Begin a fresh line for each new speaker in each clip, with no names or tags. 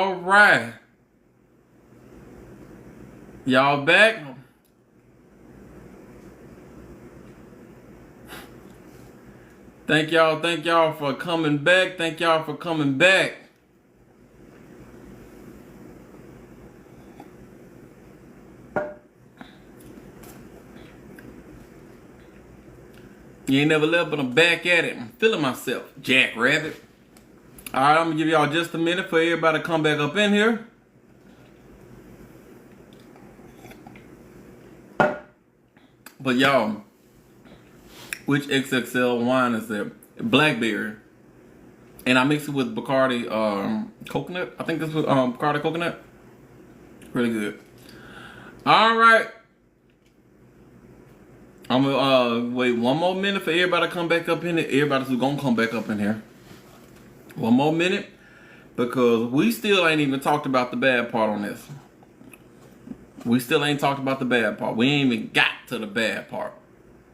All right. Y'all back? Thank y'all for coming back. Thank y'all for coming back. You ain't never left, but I'm back at it. I'm feeling myself, Jackrabbit. Alright, I'm gonna give y'all just a minute for everybody to come back up in here. But y'all, which XXL wine is that? Blackberry. And I mix it with Bacardi coconut. I think this was Bacardi coconut. Really good. Alright. I'm gonna wait one more minute for everybody to come back up in here. Everybody's gonna come back up in here. One more minute. Because we still ain't even talked about the bad part on this. We still ain't talked about the bad part. We ain't even got to the bad part.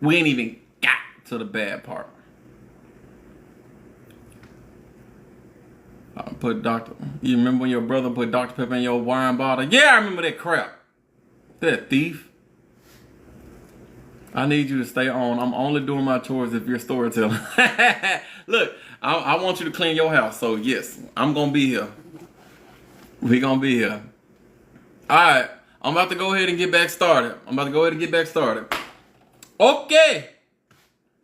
We ain't even got to the bad part. I put You remember when your brother put Dr. Pepper in your wine bottle? Yeah, I remember that crap. That thief. I need you to stay on. I'm only doing my chores if you're storytelling. Look, I want you to clean your house. So yes, I'm gonna be here. We gonna be here. All right. I'm about to go ahead and get back started. Okay.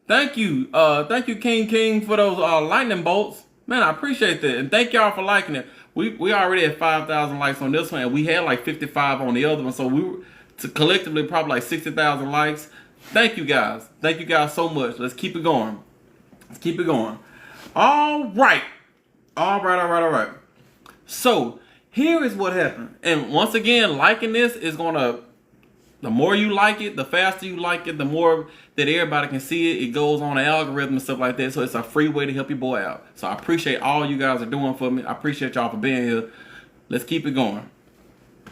Thank you. Thank you, King, for those lightning bolts. Man, I appreciate that. And thank y'all for liking it. We already had 5,000 likes on this one, and we had like 55 on the other one. So we were collectively probably like 60,000 likes. Thank you guys. Thank you guys so much. Let's keep it going. All right. So here is what happened. And once again, liking this is gonna, the more you like it, the faster you like it, the more that everybody can see it. It goes on the algorithm and stuff like that. So it's a free way to help your boy out. So I appreciate all you guys are doing for me. I appreciate y'all for being here. Let's keep it going.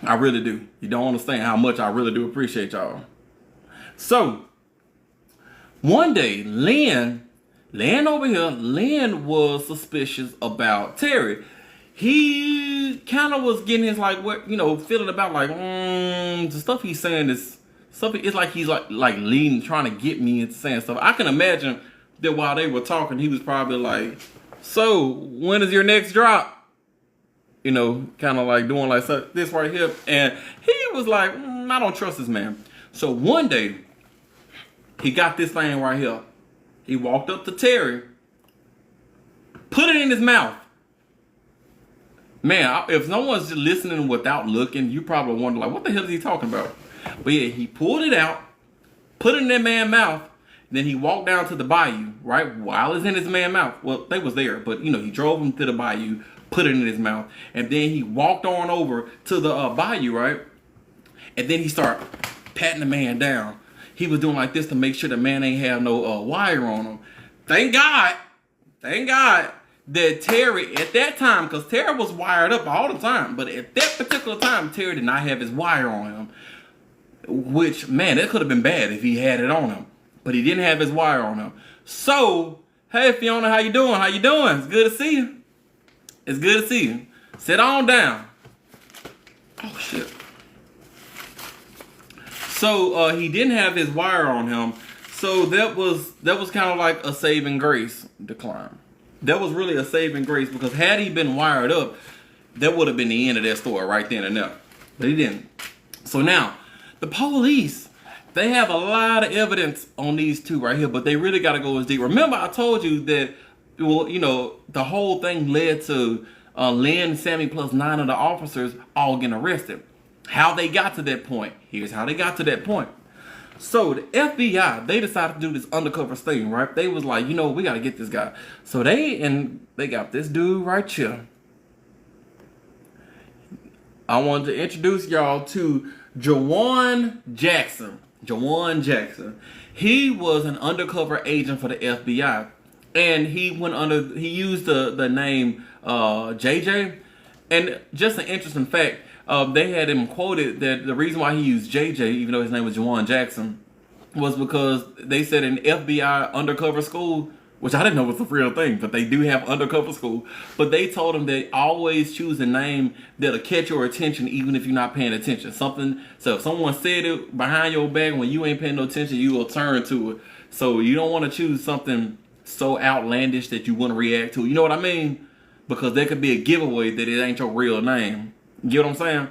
I really do. You don't understand how much I really do appreciate y'all. So one day, Lynn over here, Lynn was suspicious about Terry. He kind of was getting his like, what, feeling about like, the stuff he's saying is something. It's like he's like leading, trying to get me into saying stuff. I can imagine that while they were talking, he was probably like, so when is your next drop? Kind of like doing like this right here. And he was like, I don't trust this man. So one day, he got this thing right here. He walked up to Terry, put it in his mouth. Man, if no one's just listening without looking, you probably wonder, like, what the hell is he talking about? But yeah, he pulled it out, put it in that man's mouth, then he walked down to the bayou, right? While it's in his man's mouth. Well, they was there, but, he drove him to the bayou, put it in his mouth, and then he walked on over to the bayou, right? And then he started patting the man down. He was doing like this to make sure the man ain't have no wire on him. Thank God that Terry, at that time, because Terry was wired up all the time, but at that particular time, Terry did not have his wire on him. Which, man, that could have been bad if he had it on him. But he didn't have his wire on him. So, hey, Fiona, how you doing? It's good to see you. Sit on down. Oh, shit. So he didn't have his wire on him, so that was kind of like a saving grace decline. That was really a saving grace, because had he been wired up, that would have been the end of that story right then and there. But he didn't. So now, the police, they have a lot of evidence on these two right here, but they really got to go as deep. Remember, I told you that, the whole thing led to Lynn, Sammy, plus 9 of the officers all getting arrested. How they got to that point. Here's how they got to that point. So the FBI, they decided to do this undercover thing, right? They was like, we got to get this guy. So they got this dude right here. I wanted to introduce y'all to Jawan Jackson. He was an undercover agent for the FBI. And he used the name JJ. And just an interesting fact, they had him quoted that the reason why he used JJ, even though his name was Jawan Jackson, was because they said in FBI undercover school, which I didn't know was a real thing, but they do have undercover school. But they told him they always choose a name that'll catch your attention even if you're not paying attention. Something, so if someone said it behind your back when you ain't paying no attention, you will turn to it. So you don't want to choose something so outlandish that you wouldn't react to. You know what I mean? Because there could be a giveaway that it ain't your real name. You get what I'm saying?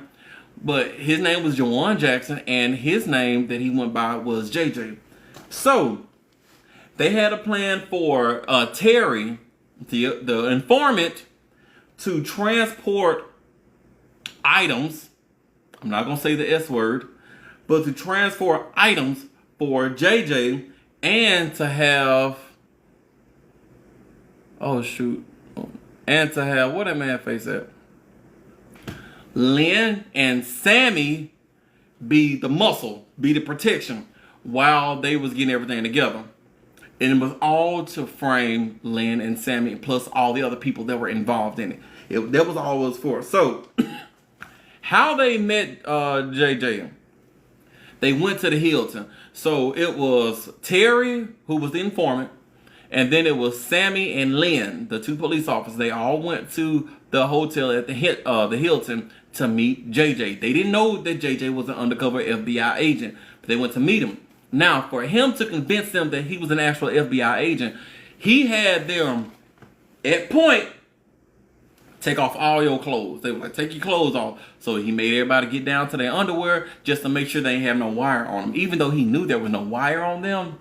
But his name was Jawan Jackson, and his name that he went by was JJ. So they had a plan for Terry, the informant, to transport items. I'm not going to say the S word, but to transport items for JJ and to have, oh shoot, and to have, where that man face at? Lynn and Sammy be the muscle, be the protection while they was getting everything together. And it was all to frame Lynn and Sammy plus all the other people that were involved in it. That was all it was for. So, how they met JJ? They went to the Hilton. So, it was Terry, who was the informant, and then it was Sammy and Lynn, the two police officers. They all went to the hotel at the Hilton to meet JJ. They didn't know that JJ was an undercover FBI agent, but they went to meet him. Now, for him to convince them that he was an actual FBI agent, he had them at point take off all your clothes. They were like, take your clothes off. So he made everybody get down to their underwear just to make sure they ain't have no wire on them. Even though he knew there was no wire on them,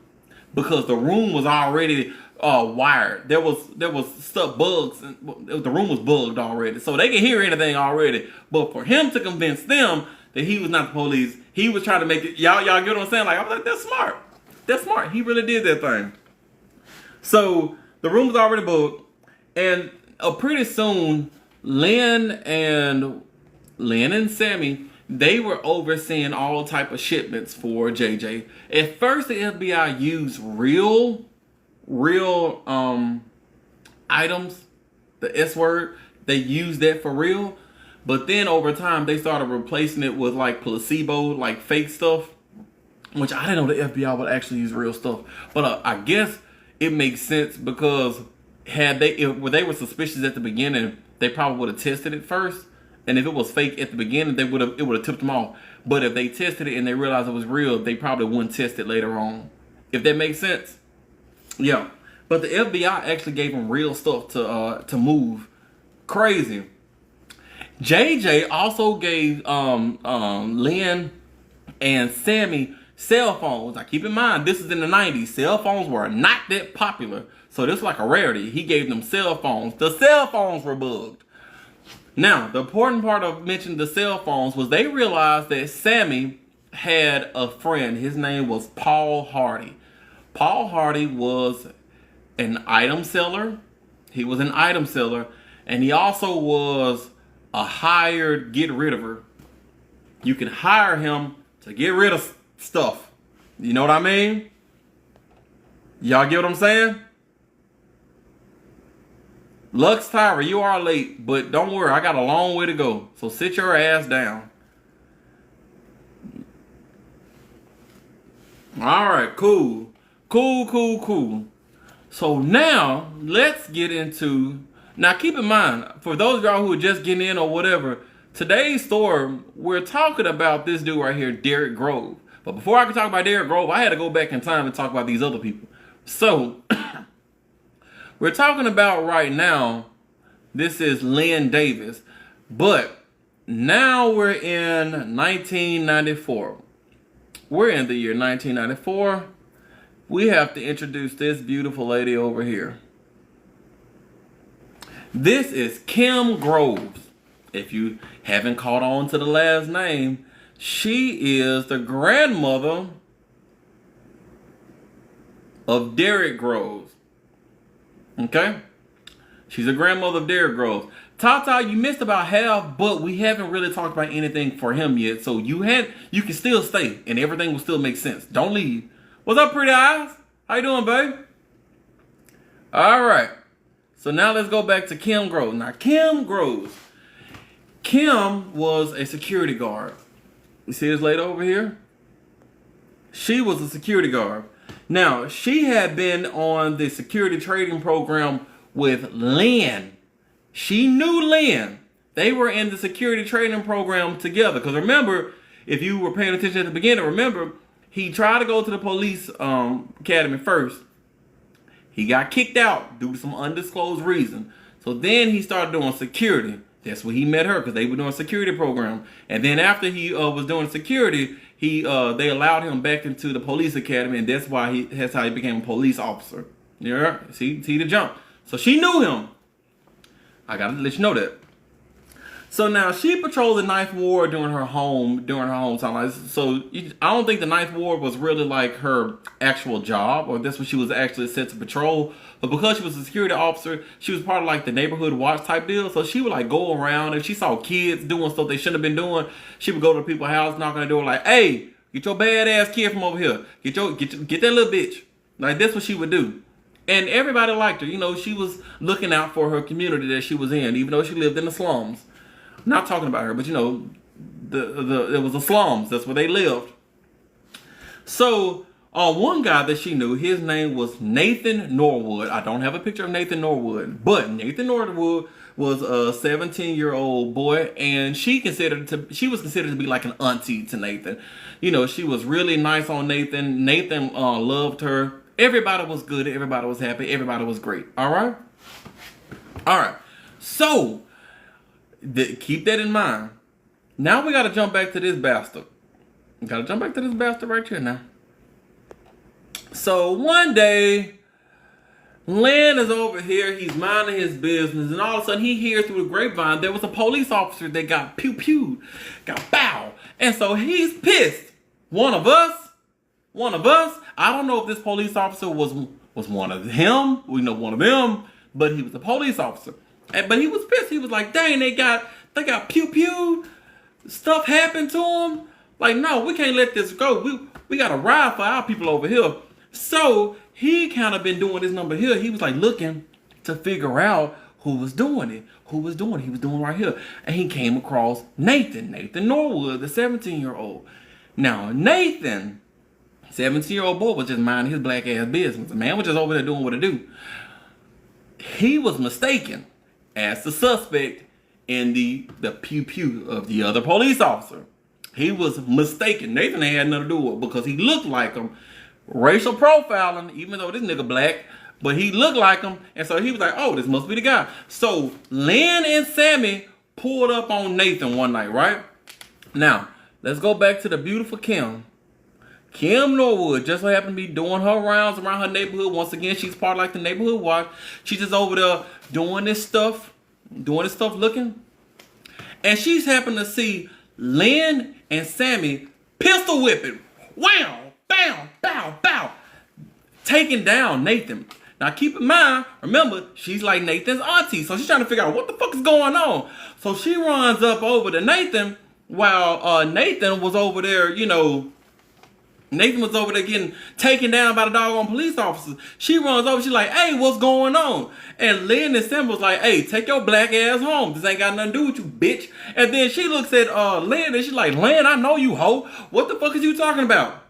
because the room was already wired. There was stuff, bugs. The room was bugged already, so they can hear anything already. But for him to convince them that he was not the police, he was trying to make it. Y'all get what I'm saying? Like, I was like, that's smart. That's smart. He really did that thing. So the room was already bugged, and pretty soon, Lynn and Sammy, they were overseeing all type of shipments for JJ. At first, the FBI used real items, the S word. They used that for real. But then over time, they started replacing it with like placebo, like fake stuff, which I didn't know the FBI would actually use real stuff. But I guess it makes sense because if they were suspicious at the beginning, they probably would have tested it first. And if it was fake at the beginning, it would have tipped them off. But if they tested it and they realized it was real, they probably wouldn't test it later on. If that makes sense. Yeah. But the FBI actually gave them real stuff to move. Crazy. JJ also gave Lynn and Sammy cell phones. Now keep in mind, this is in the 90s. Cell phones were not that popular. So this was like a rarity. He gave them cell phones. The cell phones were bugged. Now, the important part of mentioning the cell phones was they realized that Sammy had a friend. His name was Paul Hardy. Paul Hardy was an item seller. He was an item seller. And he also was a hired get-rid-of-her. You can hire him to get rid of stuff. You know what I mean? Y'all get what I'm saying? Lux Tyra, you are late, but don't worry, I got a long way to go. So sit your ass down. Alright, cool. Cool. So now, let's get into... Now keep in mind, for those of y'all who are just getting in or whatever, today's story, we're talking about this dude right here, Derrick Grove. But before I could talk about Derrick Grove, I had to go back in time and talk about these other people. So... we're talking about right now, this is Lynn Davis, but now we're in 1994. We're in the year 1994. We have to introduce this beautiful lady over here. This is Kim Groves. If you haven't caught on to the last name, she is the grandmother of Derrick Groves. Okay? She's a grandmother of Derrick Groves. Tata, you missed about half, but we haven't really talked about anything for him yet. So you can still stay and everything will still make sense. Don't leave. What's up, pretty eyes? How you doing, babe? Alright. So now let's go back to Kim Groves. Now, Kim Groves. Kim was a security guard. You see this lady over here? She was a security guard. Now, she had been on the security trading program with Lynn. She knew Lynn. They were in the security trading program together. Because remember, if you were paying attention at the beginning, remember, he tried to go to the police academy first. He got kicked out due to some undisclosed reason. So then he started doing security. That's where he met her, because they were doing a security program. And then after he was doing security, they allowed him back into the police academy, and that's how he became a police officer. Yeah, see the jump. So she knew him. I gotta let you know that. So now she patrolled the Ninth Ward during her hometown life. So I don't think the Ninth Ward was really like her actual job, or that's what she was actually set to patrol. But because she was a security officer, she was part of like the neighborhood watch type deal. So she would like go around, if she saw kids doing stuff they shouldn't have been doing, she would go to people's house, knock on the door, like, "Hey, get your badass kid from over here. Get that little bitch." Like, that's what she would do. And everybody liked her. You know, she was looking out for her community that she was in, even though she lived in the slums. Not talking about her, but you know, it was the slums. That's where they lived. So, one guy that she knew, his name was Nathan Norwood. I don't have a picture of Nathan Norwood, but Nathan Norwood was a 17-year-old boy, and she was considered to be like an auntie to Nathan. You know, she was really nice on Nathan. Nathan loved her. Everybody was good. Everybody was happy. Everybody was great. All right. So keep that in mind. Now we got to jump back to this bastard. Right here now. So one day, Lynn is over here. He's minding his business, and all of a sudden he hears through the grapevine there was a police officer that got pew-pewed, got bow. And so he's pissed. One of us. I don't know if this police officer was one of him. We know one of them, but he was a police officer. But he was pissed. He was like, "Dang, they got pew-pew. Stuff happened to him. Like, no, we can't let this go. We got to ride for our people over here." So he kind of been doing this number here. He was like looking to figure out who was doing it. He was doing right here. And he came across Nathan Norwood, the 17-year-old. Now, Nathan, 17-year-old boy, was just minding his black ass business. The man was just over there doing what he do. He was mistaken as the suspect in the pew-pew of the other police officer. He was mistaken. Nathan ain't had nothing to do with it because he looked like him. Racial profiling, even though this nigga black, but he looked like him. And so he was like, "Oh, this must be the guy." So Lynn and Sammy pulled up on Nathan one night, right? Now, let's go back to the beautiful Kim. Kim Norwood just so happened to be doing her rounds around her neighborhood. Once again, she's part of like the neighborhood watch. She's just over there doing this stuff looking. And she's happened to see Lynn and Sammy pistol whipping. Wow, bow, bow, bow. Taking down Nathan. Now keep in mind, remember, she's like Nathan's auntie. So she's trying to figure out what the fuck is going on. So she runs up over to Nathan while Nathan was over there, Nathan was over there getting taken down by the doggone police officers. She runs over, she's like, "Hey, what's going on?" And Lynn and Sam was like, "Hey, take your black ass home. This ain't got nothing to do with you, bitch." And then she looks at Lynn and she's like, "Lynn, I know you, hoe. What the fuck is you talking about?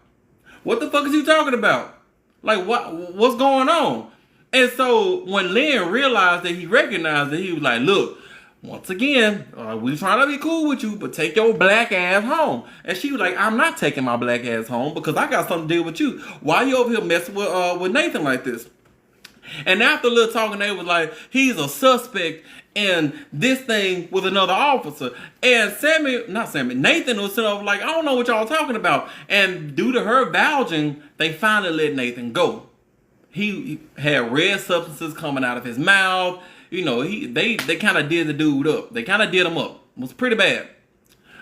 Like, what's going on?" And so when Lynn realized that he recognized it, he was like, "Look, once again, we trying to be cool with you, but take your black ass home." And she was like, "I'm not taking my black ass home because I got something to deal with you. Why you over here messing with Nathan like this?" And after a little talking, they was like, "He's a suspect in this thing with another officer." And Nathan was sitting over like, "I don't know what y'all talking about." And due to her vouching, they finally let Nathan go. He had red substances coming out of his mouth. They kind of did the dude up. They kind of did him up. It was pretty bad.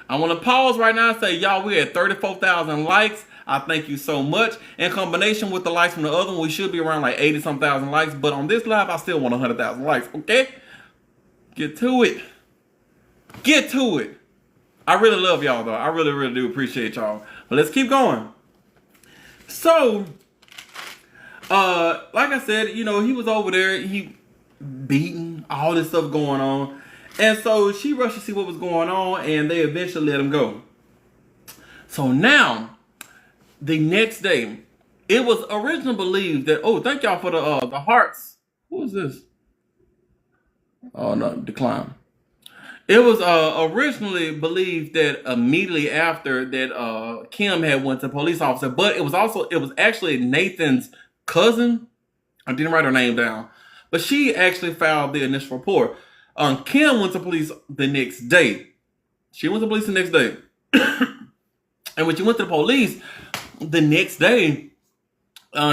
I want to pause right now and say, y'all, we had 34,000 likes. I thank you so much. In combination with the likes from the other one, we should be around like 80-some thousand likes. But on this live, I still want 100,000 likes, okay? Get to it. I really love y'all, though. I really, really do appreciate y'all. But let's keep going. So, like I said, he was over there. He beating, all this stuff going on. And so she rushed to see what was going on, and they eventually let him go. So now, the next day, It was originally believed that. Oh, thank y'all for the hearts. Who is this? Oh no, decline. It was originally believed that immediately after that Kim had went to police officer, but it was actually Nathan's cousin. I didn't write her name down, but she actually filed the initial report. Kim went to police the next day. She went to police the next day, and when she went to the police the next day,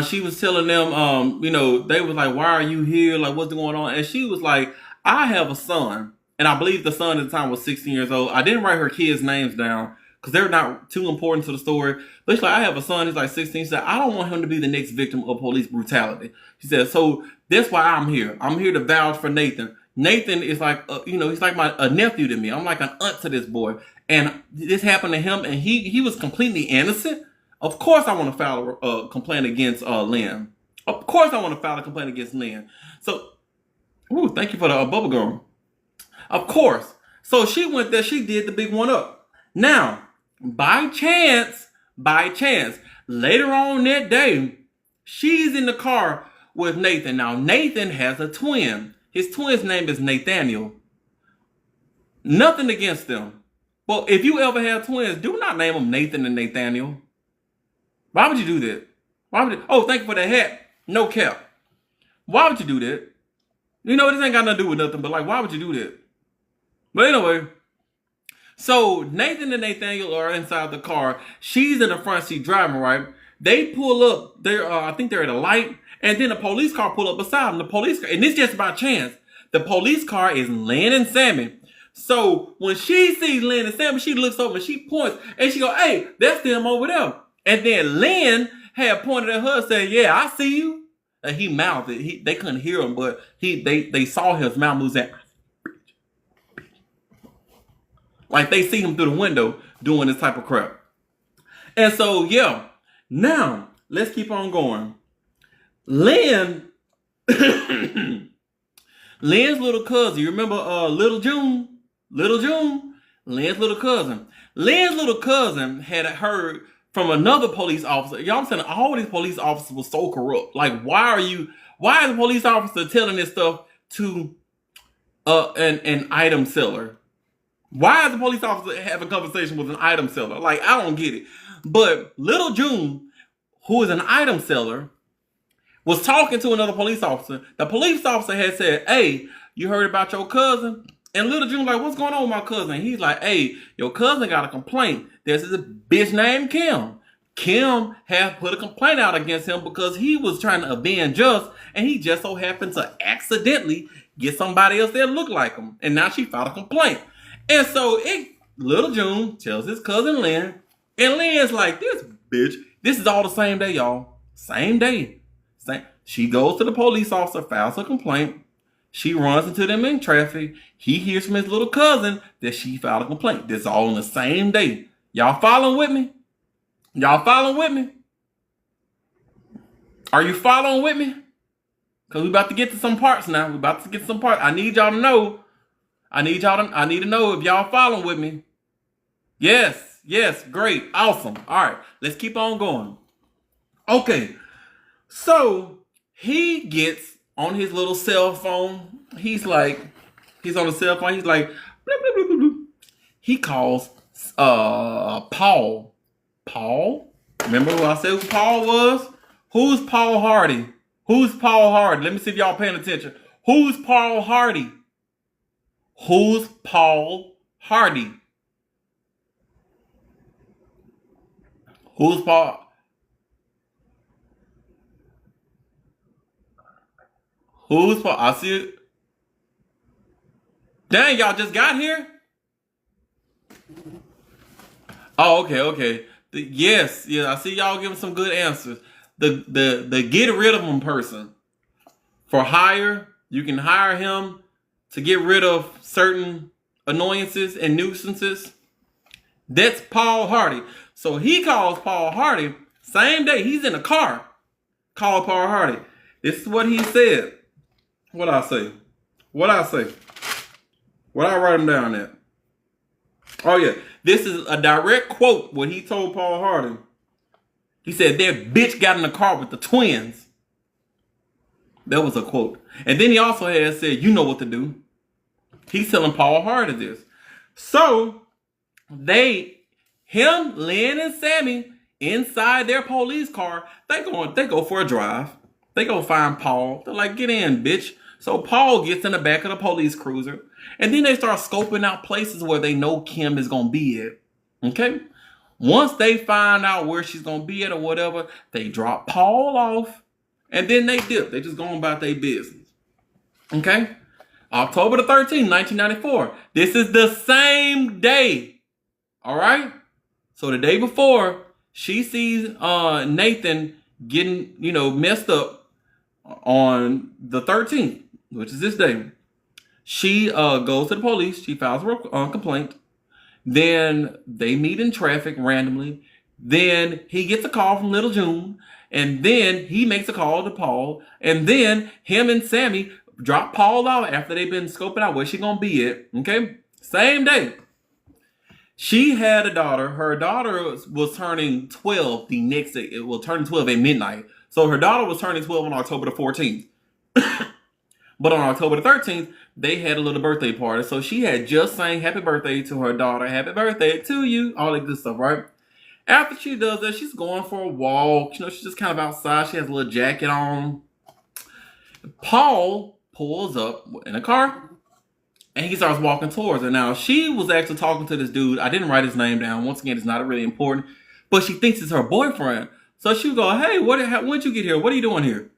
she was telling them, they was like, "Why are you here? Like, what's going on?" And she was like, "I have a son." And I believe the son at the time was 16 years old. I didn't write her kids' names down because they're not too important to the story. But she's like, I have a son. He's like 16. She said, I don't want him to be the next victim of police brutality. She said, so that's why I'm here. I'm here to vouch for Nathan. Nathan is like, he's like a nephew to me. I'm like an aunt to this boy. And this happened to him, and he was completely innocent. Of course I want to file a complaint against Lynn. Of course I want to file a complaint against Lynn. So, thank you for the bubble gum. Of course. So she went there. She did the big one up. Now, by chance, later on that day, she's in the car with Nathan. Now, Nathan has a twin. His twin's name is Nathaniel. Nothing against them. But if you ever have twins, do not name them Nathan and Nathaniel. Why would you do that? Oh, thank you for the hat. No cap. Why would you do that? This ain't got nothing to do with nothing, but like, why would you do that? But anyway, so Nathan and Nathaniel are inside the car. She's in the front seat driving, right? They pull up. I think they're at a light, and then a police car pull up beside them. The police car, and it's just by chance. The police car is Lynn and Sammy. So when she sees Lynn and Sammy, she looks over and she points, and she goes, "Hey, that's them over there." And then Lynn had pointed at her, saying, "Yeah, I see you." And he mouthed it. They couldn't hear him, but they saw his mouth move. Like they see him through the window doing this type of crap. And so, yeah. Now, let's keep on going. Lynn, Lynn's little cousin. You remember Little June? Little June? Lynn's little cousin. Lynn's little cousin had heard from another police officer. Y'all, I'm saying all these police officers were so corrupt. Like, why is the police officer telling this stuff to an item seller? Why is the police officer having a conversation with an item seller? Like, I don't get it. But Little June, who is an item seller, was talking to another police officer. The police officer had said, "Hey, you heard about your cousin?" And Little June like, "What's going on with my cousin?" He's like, "Hey, your cousin got a complaint. There's a bitch named Kim. Kim had put a complaint out against him because he was trying to avenge us, and he just so happened to accidentally get somebody else that looked like him. And now she filed a complaint." And so Little June tells his cousin Lynn, and Lynn's like, "This bitch, this is all the same day, y'all. Same day. She goes to the police officer, files a complaint. She runs into them in traffic. He hears from his little cousin that she filed a complaint. This all on the same day. Y'all following with me? Y'all following with me? Are you following with me? Because we about to get to some parts now. We about to get to some parts. I need y'all to know. I need to know if y'all following with me. Yes, great, awesome. All right, let's keep on going. Okay, so he gets on his little cell phone. He's on the cell phone. He's like, bloop, bloop, bloop, bloop, bloop. He calls Paul. Paul? Remember who I said who Paul was? Who's Paul Hardy? Who's Paul Hardy? Let me see if y'all paying attention. Who's Paul Hardy? Who's Paul Hardy? Who's Paul? Who's Paul? I see it. Dang, y'all just got here? Oh, okay. Yes, I see y'all giving some good answers. The get rid of him person. For hire, you can hire him to get rid of certain annoyances and nuisances. That's Paul Hardy. So he calls Paul Hardy, same day, he's in a car. Call Paul Hardy. This is what he said. What I say? What I write him down at? Oh yeah, this is a direct quote what he told Paul Hardy. He said, that bitch got in the car with the twins. That was a quote. And then he also had said, you know what to do. He's telling Paul Hardy this. So, him, Lynn, and Sammy, inside their police car, they go for a drive. They go find Paul. They're like, get in, bitch. So Paul gets in the back of the police cruiser. And then they start scoping out places where they know Kim is going to be at. Okay? Once they find out where she's going to be at or whatever, they drop Paul off. And then they dip. They just go on about their business. Okay? October the 13th, 1994. This is the same day. All right? So the day before, she sees Nathan getting, messed up on the 13th, which is this day. She goes to the police. She files a complaint. Then they meet in traffic randomly. Then he gets a call from Little June. And then he makes a call to Paul. And then him and Sammy drop Paul out after they've been scoping out where she's going to be at. Okay? Same day. She had a daughter. Her daughter was turning 12 the next day. It will turn 12 at midnight. So her daughter was turning 12 on October the 14th. But on October the 13th, they had a little birthday party. So she had just sang happy birthday to her daughter. Happy birthday to you. All that good stuff, right? After she does that, she's going for a walk. She's just kind of outside. She has a little jacket on. Paul pulls up in a car. And he starts walking towards her. Now, she was actually talking to this dude. I didn't write his name down. Once again, it's not really important. But she thinks it's her boyfriend. So she would go, hey, when'd you get here? What are you doing here?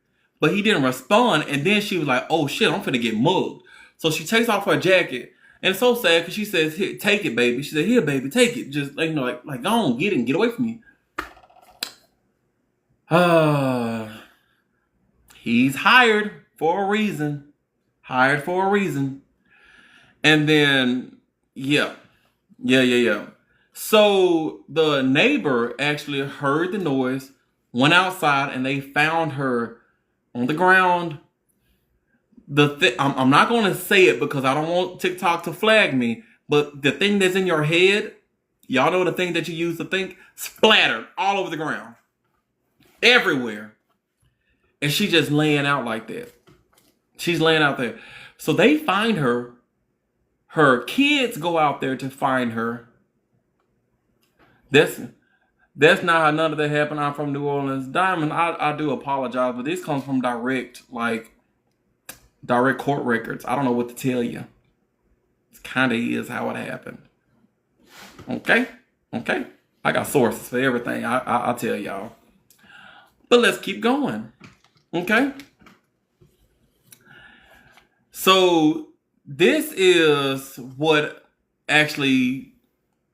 But he didn't respond. And then she was like, oh, shit, I'm finna get mugged. So she takes off her jacket. And it's so sad because she says, here, take it, baby. She said, here, baby, take it. Just, like, go on, get it and get away from me. He's hired for a reason. Hired for a reason. And then, yeah. So the neighbor actually heard the noise, went outside, and they found her on the ground. I'm not going to say it because I don't want TikTok to flag me, but the thing that's in your head, y'all know the thing that you use to think, splattered all over the ground. Everywhere. And she just laying out like that. She's laying out there. So they find her. Her kids go out there to find her. That's not how none of that happened. I'm from New Orleans. Diamond, I do apologize, but this comes from direct court records. I don't know what to tell you. It kind of is how it happened. Okay? I got sources for everything. I'll tell y'all. But let's keep going. Okay? So this is what actually,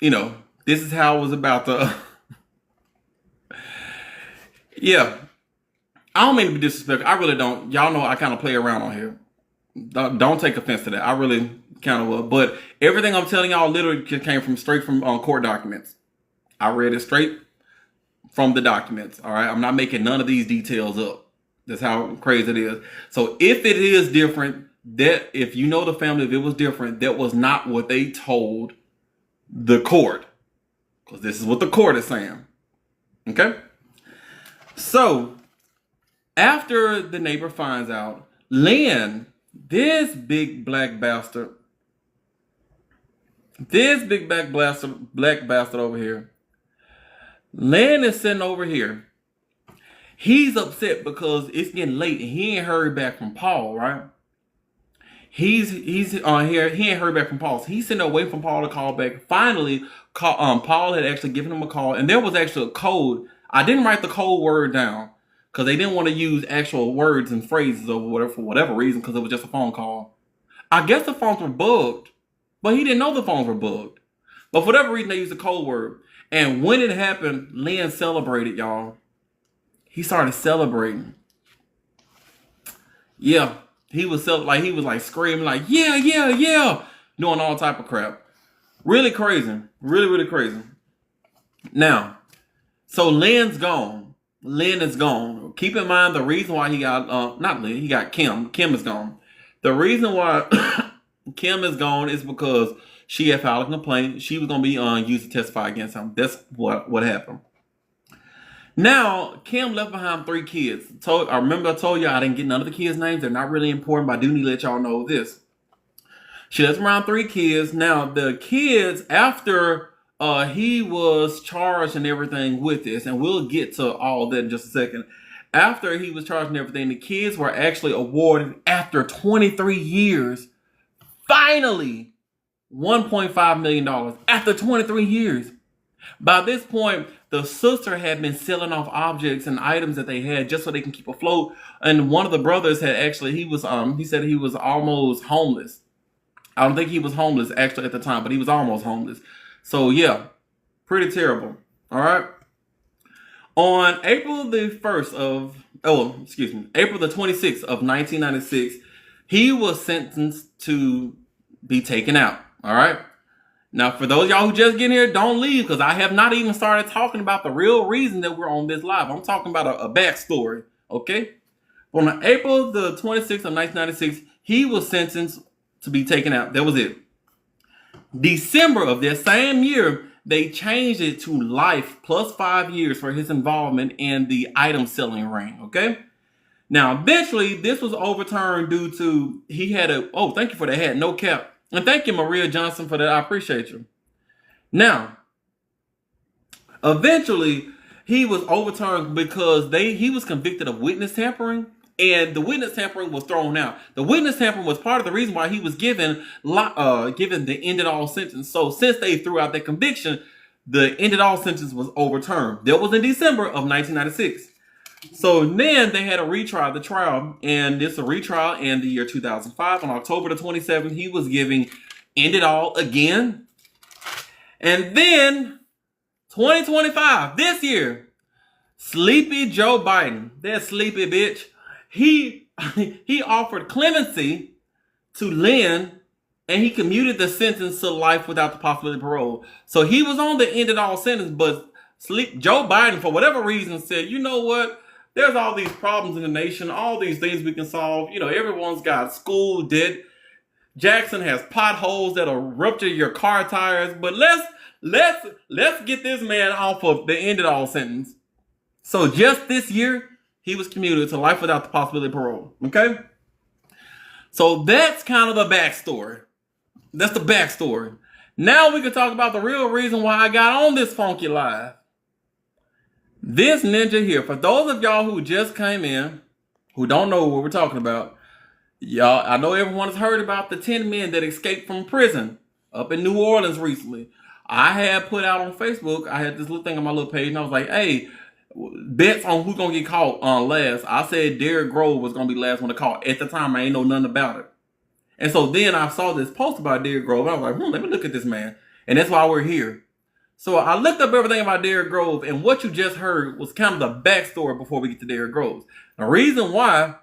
this is how I was about to. Yeah. I don't mean to be disrespectful. I really don't. Y'all know I kind of play around on here. Don't take offense to that. I really kind of will. But everything I'm telling y'all literally came straight from court documents. I read it straight from the documents. All right. I'm not making none of these details up. That's how crazy it is. So if it is different, that if you know the family, if it was different, that was not what they told the court. Because this is what the court is saying. Okay? So, after the neighbor finds out, Lynn, this big black bastard over here, Lynn is sitting over here. He's upset because it's getting late and he ain't heard back from Paul, right? He's on here. He ain't heard back from Paul. So he's sitting there waiting for Paul to call back. Finally, Paul had actually given him a call, and there was actually a code. I didn't write the code word down because they didn't want to use actual words and phrases or whatever for whatever reason because it was just a phone call. I guess the phones were bugged, but he didn't know the phones were bugged. But for whatever reason, they used a code word. And when it happened, Lynn celebrated, y'all. He started celebrating. Yeah. He was screaming like, yeah, doing all type of crap. Really crazy. Really crazy. Now, so Lynn's gone. Lynn is gone. Keep in mind the reason why he got, not Lynn, he got Kim. Kim is gone. The reason why Kim is gone is because she had filed a complaint. She was going to be used to testify against him. That's what happened. Now, Kim left behind 3 kids. I remember I told you I didn't get none of the kids' names. They're not really important, but I do need to let y'all know this. She left around 3 kids. Now, the kids, after he was charged and everything with this, and we'll get to all that in just a second. After he was charged and everything, the kids were actually awarded, after 23 years, finally, $1.5 million. After 23 years. By this point, the sister had been selling off objects and items that they had just so they can keep afloat. And one of the brothers had actually, he said he was almost homeless. I don't think he was homeless actually at the time, but he was almost homeless. So yeah, pretty terrible. All right. On April the 26th of 1996, he was sentenced to be taken out. All right. Now, for those of y'all who just get here, don't leave, because I have not even started talking about the real reason that we're on this live. I'm talking about a backstory, okay? On April the 26th of 1996, he was sentenced to be taken out. That was it. December of that same year, they changed it to life plus 5 years for his involvement in the item selling ring, okay? Now, eventually, this was overturned due to thank you for the hat, no cap. And thank you, Maria Johnson, for that. I appreciate you. Now, eventually, he was overturned because he was convicted of witness tampering, and the witness tampering was thrown out. The witness tampering was part of the reason why he was given the end it all sentence. So since they threw out that conviction, the end it all sentence was overturned. That was in December of 1996. So then they had a retrial, and it's a retrial in the year 2005. On October the 27th, he was giving end it all again. And then 2025, this year, Sleepy Joe Biden, that sleepy bitch, he offered clemency to Lynn, and he commuted the sentence to life without the possibility of parole. So he was on the end it all sentence, but Joe Biden, for whatever reason, said, you know what? There's all these problems in the nation, all these things we can solve. You know, everyone's got school debt. Jackson has potholes that'll rupture your car tires. But let's get this man off of the end it all sentence. So just this year, he was commuted to life without the possibility of parole. Okay? So that's kind of the backstory. That's the backstory. Now we can talk about the real reason why I got on this funky live. This ninja here, for those of y'all who just came in, who don't know what we're talking about, y'all, I know everyone has heard about the 10 men that escaped from prison up in New Orleans recently. I had put out on Facebook, I had this little thing on my little page, and I was like, hey, bets on who's going to get caught on last. I said Derrick Grove was going to be the last one to caught. At the time, I ain't know nothing about it. And so then I saw this post about Derrick Grove, and I was like, let me look at this man. And that's why we're here. So I looked up everything about Derrick Grove, and what you just heard was kind of the backstory before we get to Derrick Grove. The reason why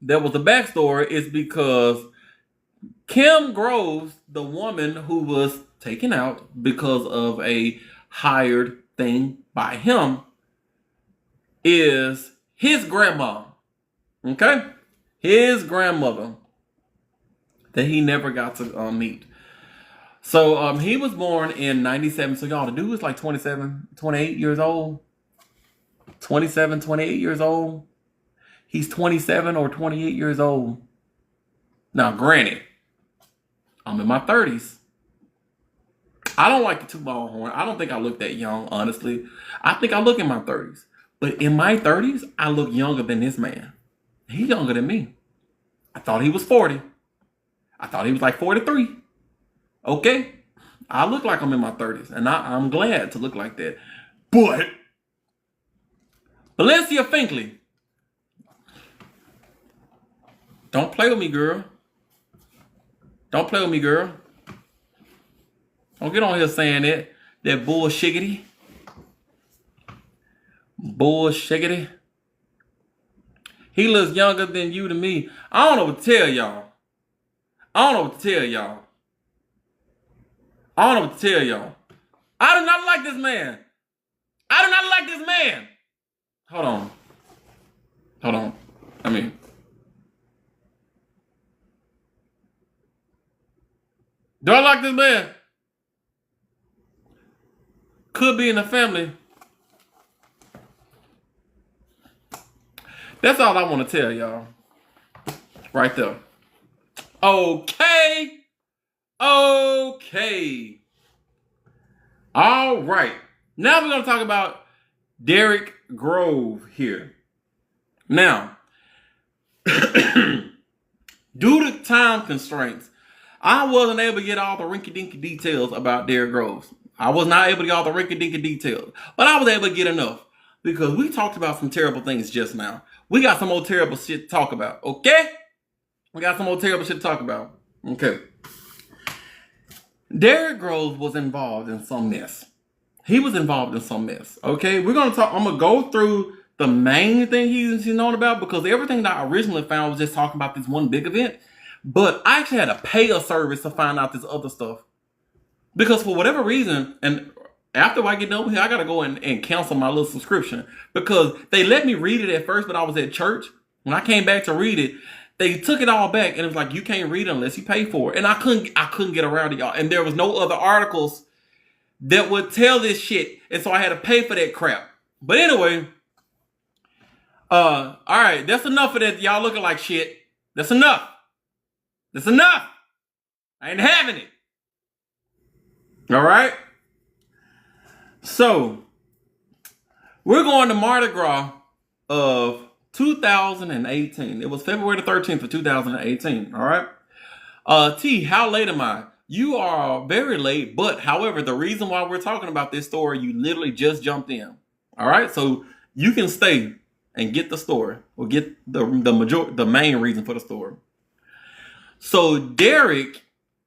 there was the backstory is because Kim Groves, the woman who was taken out because of a hired thing by him, is his grandma. Okay? His grandmother that he never got to meet. So he was born in 97. So y'all, the dude was like 27, 28 years old. 27, 28 years old. He's 27 or 28 years old. Now, granted, I'm in my 30s. I don't like the two-ball horn. I don't think I look that young, honestly. I think I look in my 30s. But in my 30s, I look younger than this man. He's younger than me. I thought he was 40. I thought he was like 43. Okay, I look like I'm in my 30s, and I'm glad to look like that. But Valencia Finkley, don't play with me, girl. Don't play with me, girl. Don't get on here saying that bullshiggity. Bullshiggity. He looks younger than you to me. I don't know what to tell y'all. I do not like this man. Hold on. Do I like this man? Could be in the family. That's all I want to tell y'all. Right there. Okay. Okay. All right. Now we're going to talk about Derrick Grove here. Now, due to time constraints, I wasn't able to get all the rinky-dinky details about Derrick Groves. I was not able to get all the rinky-dinky details, but I was able to get enough because we talked about some terrible things just now. We got some more terrible shit to talk about, okay? We got some more terrible shit to talk about. Okay. Derrick Groves was involved in some mess. He was involved in some mess, okay? I'm going to go through the main thing he's known about because everything that I originally found was just talking about this one big event. But I actually had to pay a service to find out this other stuff. Because for whatever reason, and after I get done with here, I got to go and cancel my little subscription. Because they let me read it at first, but I was at church. When I came back to read it, they took it all back. And it was like, you can't read it unless you pay for it. And I couldn't get around it, y'all. And there was no other articles that would tell this shit. And so I had to pay for that crap. But anyway, all right, that's enough of that. Y'all looking like shit. That's enough. That's enough. I ain't having it. All right. So we're going to Mardigra of 2018. It was February the 13th of 2018. All right. T, how late am I? You are very late, but however, the reason why we're talking about this story, you literally just jumped in. All right. So you can stay and get the story or get the main reason for the story. So Derrick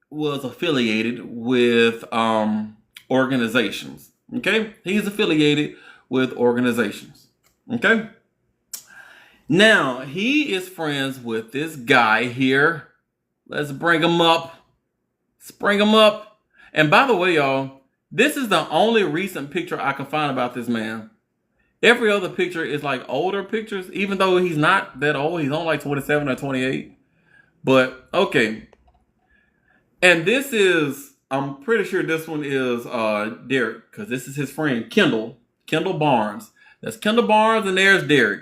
was affiliated with organizations. Okay? He's affiliated with organizations. Okay? Now, he is friends with this guy here. Let's bring him up. Let's bring him up. And by the way, y'all, this is the only recent picture I can find about this man. Every other picture is like older pictures, even though he's not that old. He's only like 27 or 28. But, okay. And this is, I'm pretty sure this one is Derrick, because this is his friend, Kendall Barnes. That's Kendall Barnes, and there's Derrick.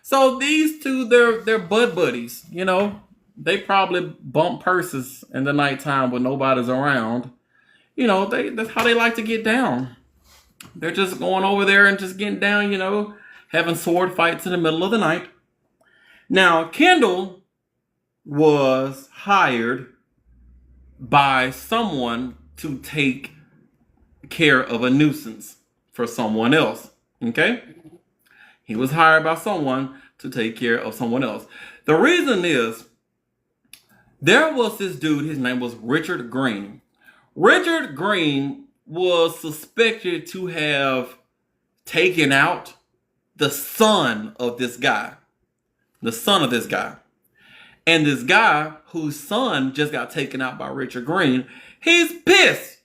So these two, they're bud buddies, you know. They probably bump purses in the nighttime when nobody's around. You know, that's how they like to get down. They're just going over there and just getting down, you know, having sword fights in the middle of the night. Now, Kendall was hired by someone to take care of a nuisance for someone else. Okay? He was hired by someone to take care of someone else. The reason is, there was this dude, his name was Richard Green. Richard Green was suspected to have taken out the son of this guy. The son of this guy. And this guy, whose son just got taken out by Richard Green, he's pissed.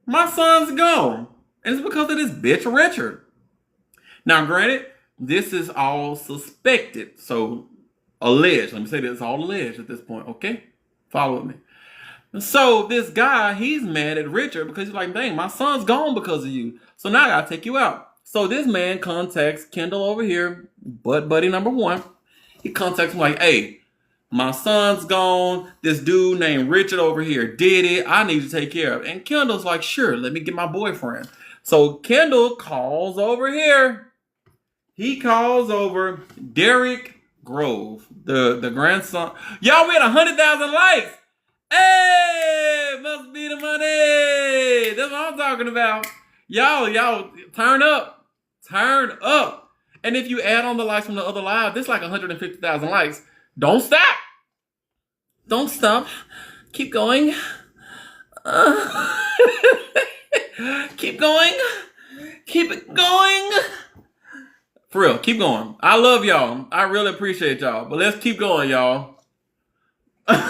My son's gone. And it's because of this bitch Richard. Now, granted, this is all suspected. So, alleged. Let me say this, it's all alleged at this point, okay? Follow with me. So, this guy, he's mad at Richard because he's like, dang, my son's gone because of you. So, now I gotta take you out. So, this man contacts Kendall over here, buddy number one. He contacts him like, hey, my son's gone. This dude named Richard over here did it. I need to take care of it. And Kendall's like, sure, let me get my boyfriend. So Kendall calls over here. He calls over Derrick Grove, the grandson. Y'all, we had 100,000 likes. Hey, must be the money. That's what I'm talking about. Y'all, turn up. Turn up. And if you add on the likes from the other live, this is like 150,000 likes. Don't stop. Don't stop. Keep going. Keep going. Keep it going. For real, keep going. I love y'all. I really appreciate y'all. But let's keep going, y'all. I'm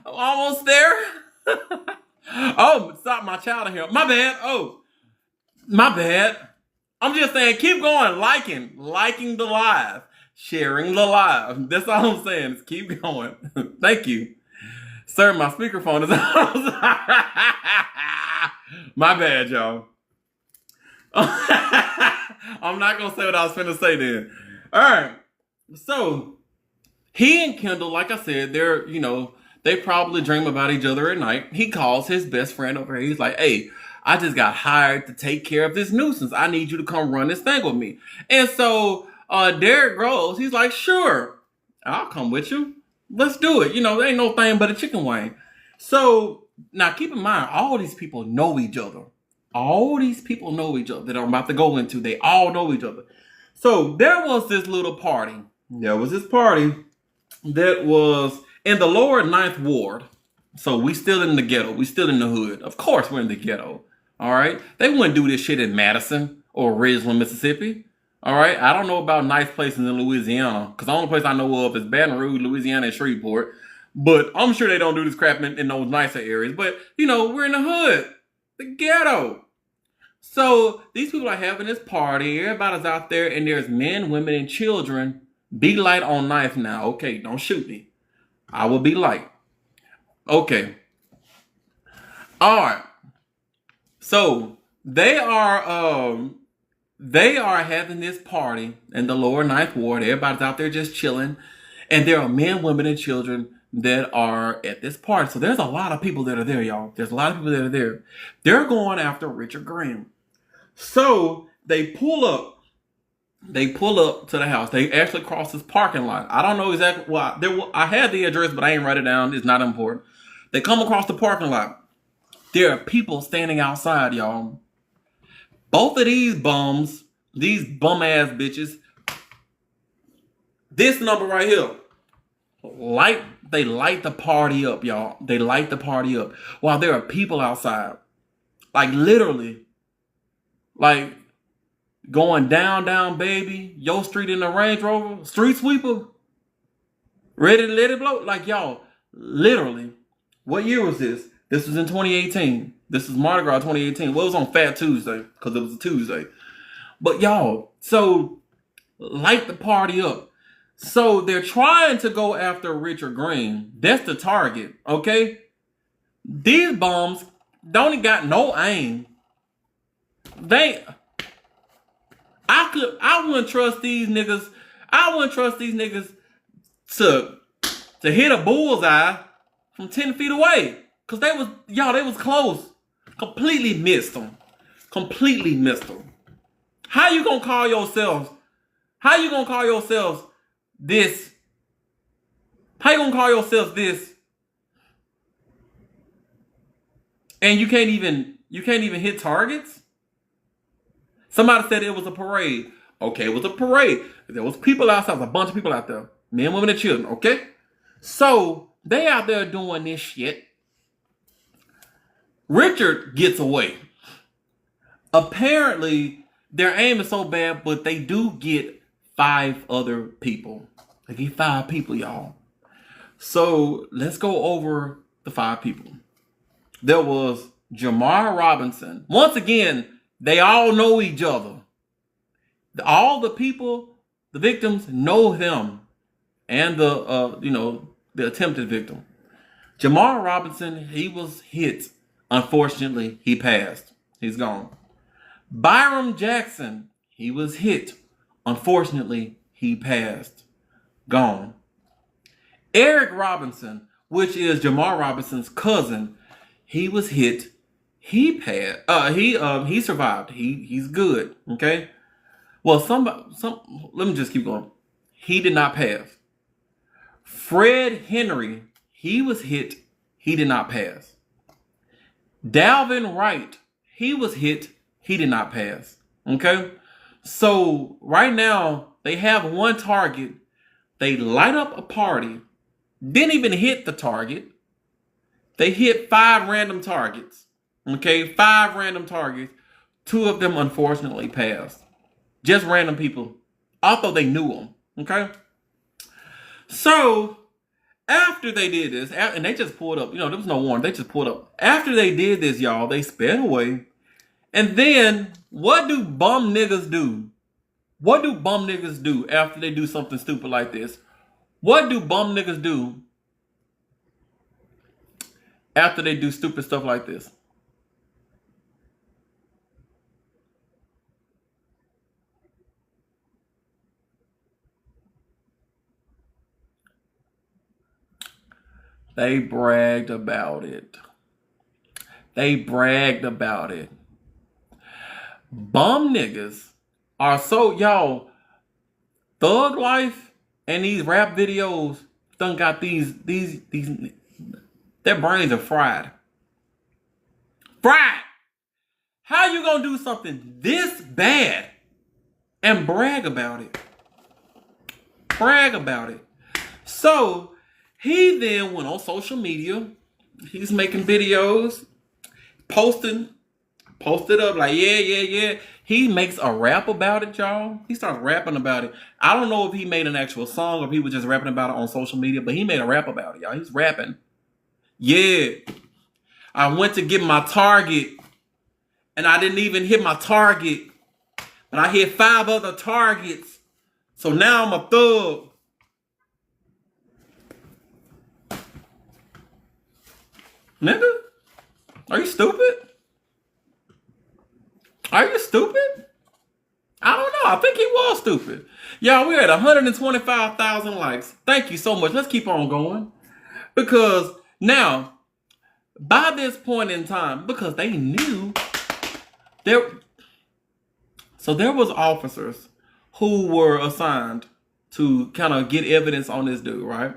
almost there. Oh, stop my child in here. My bad. Oh, my bad. I'm just saying, keep going, liking the live, sharing the live. That's all I'm saying, is keep going. Thank you. Sir, my speakerphone is on. My bad, y'all. I'm not gonna say what I was finna say then. All right. So he and Kendall, like I said, they probably dream about each other at night. He calls his best friend over here. He's like, "Hey, I just got hired to take care of this nuisance. I need you to come run this thing with me." And so Derrick Rose, he's like, "Sure, I'll come with you. Let's do it. There ain't no thing but a chicken wing." So now keep in mind, all these people know each other. All these people know each other that I'm about to go into. They all know each other. So there was this little party. There was this party that was in the lower Ninth Ward. So we still in the ghetto. We still in the hood. Of course we're in the ghetto. All right. They wouldn't do this shit in Madison or Ridgeland, Mississippi. All right. I don't know about nice places in Louisiana, because the only place I know of is Baton Rouge, Louisiana, and Shreveport. But I'm sure they don't do this crap in those nicer areas. But, we're in the hood, the ghetto. So these people are having this party. Everybody's out there, and there's men, women, and children. Be light on knife now. Okay, don't shoot me. I will be light. Okay. All right. So they are having this party in the lower Ninth Ward. Everybody's out there just chilling, and there are men, women, and children that are at this party. So there's a lot of people that are there, y'all. There's a lot of people that are there. They're going after Richard Graham. So they pull up. They pull up to the house. They actually cross this parking lot. I don't know exactly why. I had the address, but I ain't write it down. It's not important. They come across the parking lot. There are people standing outside, y'all. Both of these bums, these bum ass bitches, this number right here, they light the party up, y'all. They light the party up while there are people outside. Like literally, like going down, baby, Yo Street in the Range Rover, street sweeper, ready to let it blow. Like y'all, literally, what year was this? This was in 2018. This is Mardigra 2018. Well, it was on Fat Tuesday because it was a Tuesday. But y'all, so light the party up. So they're trying to go after Richard Green. That's the target, okay? These bums don't got no aim. I wouldn't trust these niggas. I wouldn't trust these niggas to hit a bullseye from 10 feet away. Cause they was close. Completely missed them. How you gonna call yourselves this? How you gonna call yourselves this? And you can't even hit targets? Somebody said it was a parade. Okay, it was a parade. There was people outside, a bunch of people out there. Men, women, and children, okay? So they out there doing this shit. Richard gets away. Apparently, their aim is so bad, but they do get 5 other people. They get 5 people, y'all. So let's go over the 5 people. There was Jamar Robinson. Once again, they all know each other. All the people, the victims, know him, and the attempted victim. Jamar Robinson, he was hit. Unfortunately, he passed. He's gone. Byram Jackson, he was hit. Unfortunately, he passed. Gone. Eric Robinson, which is Jamar Robinson's cousin, he was hit. He passed. He survived. He's good. Okay. Well, let me just keep going. He did not pass. Fred Henry, he was hit. He did not pass. Dalvin Wright, he was hit. He did not pass. Okay? So right now, they have one target. They light up a party. Didn't even hit the target. They hit 5 random targets. Okay? 5 random targets. 2 of them unfortunately passed. Just random people. Although they knew them. Okay? So after they did this, and they just pulled up, there was no warrant. They just pulled up. After they did this, y'all, they sped away. And then, what do bum niggas do? What do bum niggas do after they do something stupid like this? What do bum niggas do after they do stupid stuff like this? They bragged about it. They bragged about it. Bum niggas are so, y'all, Thug Life and these rap videos done got these, their brains are fried. Fried! How you gonna do something this bad and brag about it? Brag about it. So, he then went on social media. He's making videos, posted up like, yeah. He makes a rap about it, y'all. He starts rapping about it. I don't know if he made an actual song or if he was just rapping about it on social media, but he made a rap about it, y'all. He's rapping. Yeah. I went to get my target, and I didn't even hit my target, but I hit 5 other targets. So now I'm a thug. Nigga, are you stupid? Are you stupid? I don't know. I think he was stupid. Y'all, we're at 125,000 likes. Thank you so much. Let's keep on going. Because now, by this point in time, because they knew there was officers who were assigned to kind of get evidence on this dude, right?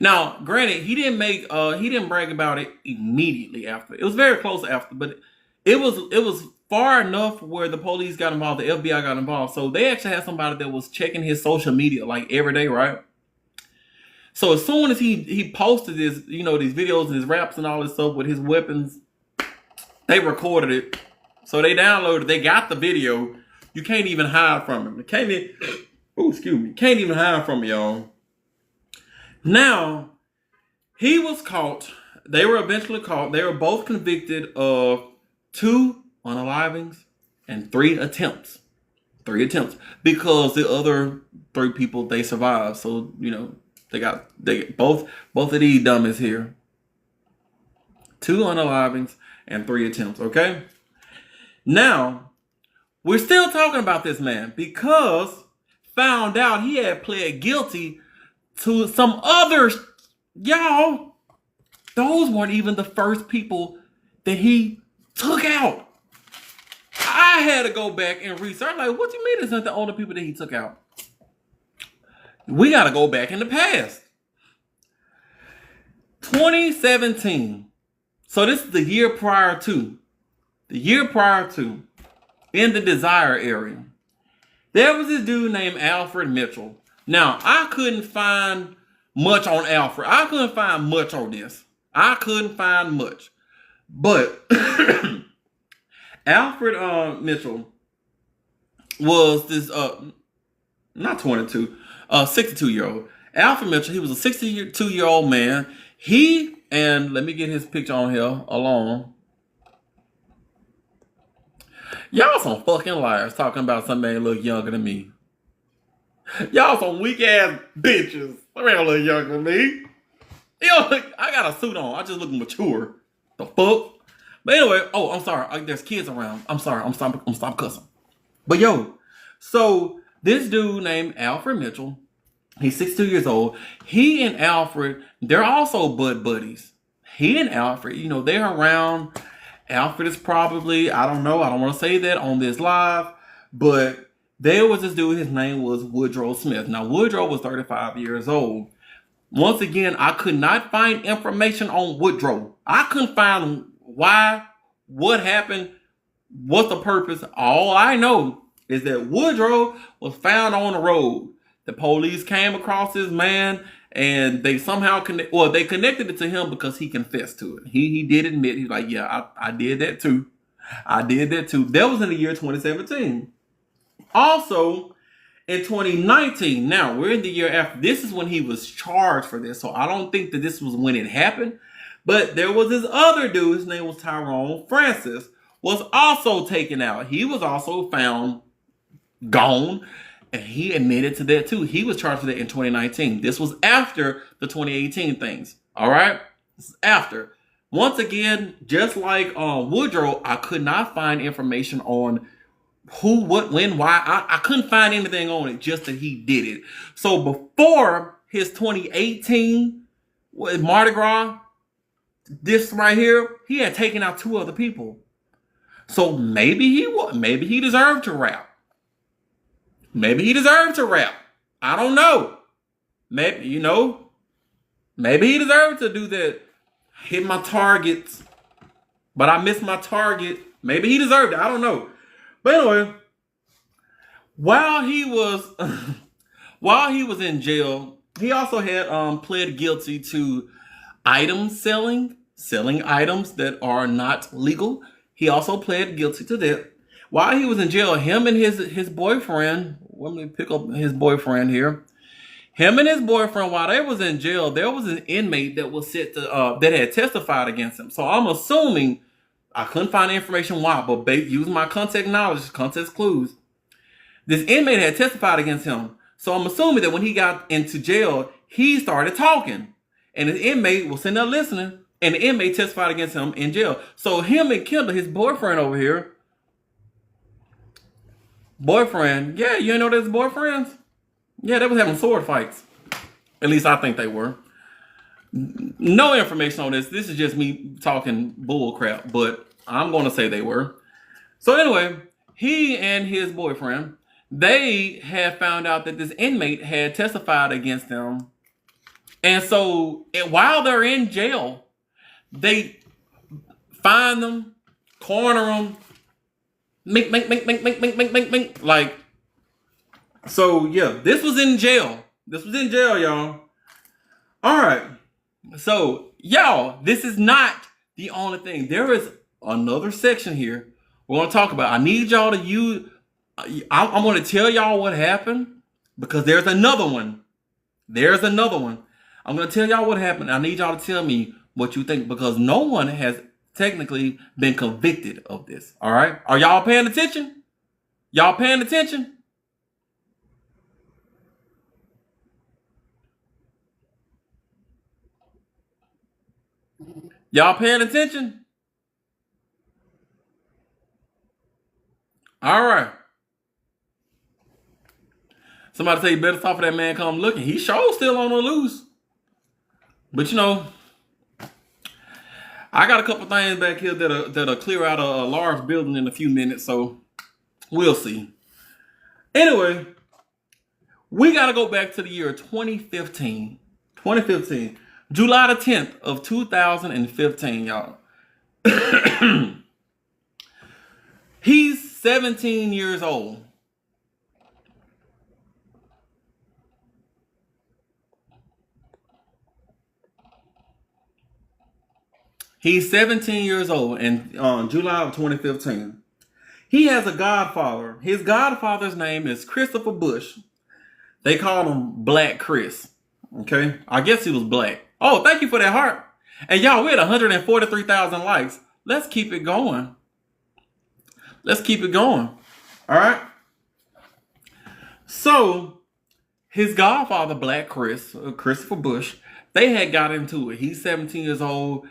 Now, granted, he didn't brag about it immediately after. It was very close after, but it was far enough where the police got involved, the FBI got involved. So they actually had somebody that was checking his social media like every day, right? So as soon as he posted this, these videos and his raps and all this stuff with his weapons, they recorded it. So they downloaded, they got the video. You can't even hide from him. Can't even hide from him, y'all. Now, he was caught. They were eventually caught. They were both convicted of 2 unalivings and 3 attempts. 3 attempts. Because the other 3 people, they survived. So, they both of these dummies here. 2 unalivings and 3 attempts, okay? Now, we're still talking about this man because found out he had pled guilty to some others. Y'all, those weren't even the first people that he took out. I had to go back and research. Like, what do you mean it's not the only people that he took out? We got to go back in the past. 2017. So this is the year prior to. In the Desire area. There was this dude named Alfred Mitchell. Now, I couldn't find much on Alfred. I couldn't find much on this. I couldn't find much. But Alfred Mitchell was this, not 22, 62-year-old. Alfred Mitchell, he was a 62-year-old man. And let me get his picture on here alone. Y'all some fucking liars talking about somebody that look younger than me. Y'all some weak ass bitches. Somebody look younger than me. I got a suit on. I just look mature. The fuck? But anyway, I'm sorry. There's kids around. I'm sorry. I'm stop cussing. But so this dude named Alfred Mitchell, he's 62 years old. He and Alfred, they're also buddies. He and Alfred, they're around. Alfred is probably, I don't know. I don't want to say that on this live. But there was this dude. His name was Woodrow Smith. Now, Woodrow was 35 years old. Once again, I could not find information on Woodrow. I couldn't find why, what happened, what's the purpose. All I know is that Woodrow was found on the road. The police came across this man and they somehow they connected it to him because he confessed to it. He did admit, he's like, yeah, I did that too. I did that too. That was in the year 2017. Also, in 2019, now we're in the year after. This is when he was charged for this. So I don't think that this was when it happened. But there was this other dude, his name was Tyrone Francis, was also taken out. He was also found gone. And he admitted to that too. He was charged for that in 2019. This was after the 2018 things. All right? This is after. Once again, just like Woodrow, I could not find information on who, what, when, why. I couldn't find anything on it, just that he did it. So before his 2018 with Mardi Gras, this right here, he had taken out 2 other people. So maybe he deserved to rap. Maybe he deserved to rap. I don't know. Maybe he deserved to do that. Hit my targets, but I missed my target. Maybe he deserved it. I don't know. But anyway, while he was in jail, he also had pled guilty to item selling items that are not legal. He also pled guilty to that. While he was in jail, him and his boyfriend, let me pick up his boyfriend here. Him and his boyfriend, while they was in jail, there was an inmate that was set to that had testified against him. So I'm assuming, I couldn't find the information why, but using my context knowledge, context clues, this inmate had testified against him. So I'm assuming that when he got into jail, he started talking. And the inmate was sitting there listening, and the inmate testified against him in jail. So him and Kendall, his boyfriend over here, yeah, you ain't know that's boyfriends? Yeah, they was having sword fights. At least I think they were. No information on this. This is just me talking bull crap, but I'm going to say they were. So anyway, he and his boyfriend, they had found out that this inmate had testified against them. And so while they're in jail, they find them, corner them, mink. Like, so yeah, this was in jail. Y'all. All right. So, y'all, this is not the only thing. There is another section here we're going to talk about. I need y'all to use... I'm going to tell y'all what happened because there's another one. I'm going to tell y'all what happened. I need y'all to tell me what you think because no one has technically been convicted of this. All right? Are y'all paying attention? Y'all paying attention? Y'all paying attention? All right. Somebody say you better stop for that man come looking. He sure still on the loose. But I got a couple things back here that'll clear out a large building in a few minutes, so we'll see. Anyway, we got to go back to the year 2015. July the 10th of 2015, y'all. He's 17 years old. He's 17 years old in July of 2015. He has a godfather. His godfather's name is Christopher Bush. They call him Black Chris. Okay? I guess he was black. Oh, thank you for that heart. And y'all, we had 143,000 likes. Let's keep it going. All right? So, his godfather, Black Christopher Bush, they had got into it. He's 17 years old.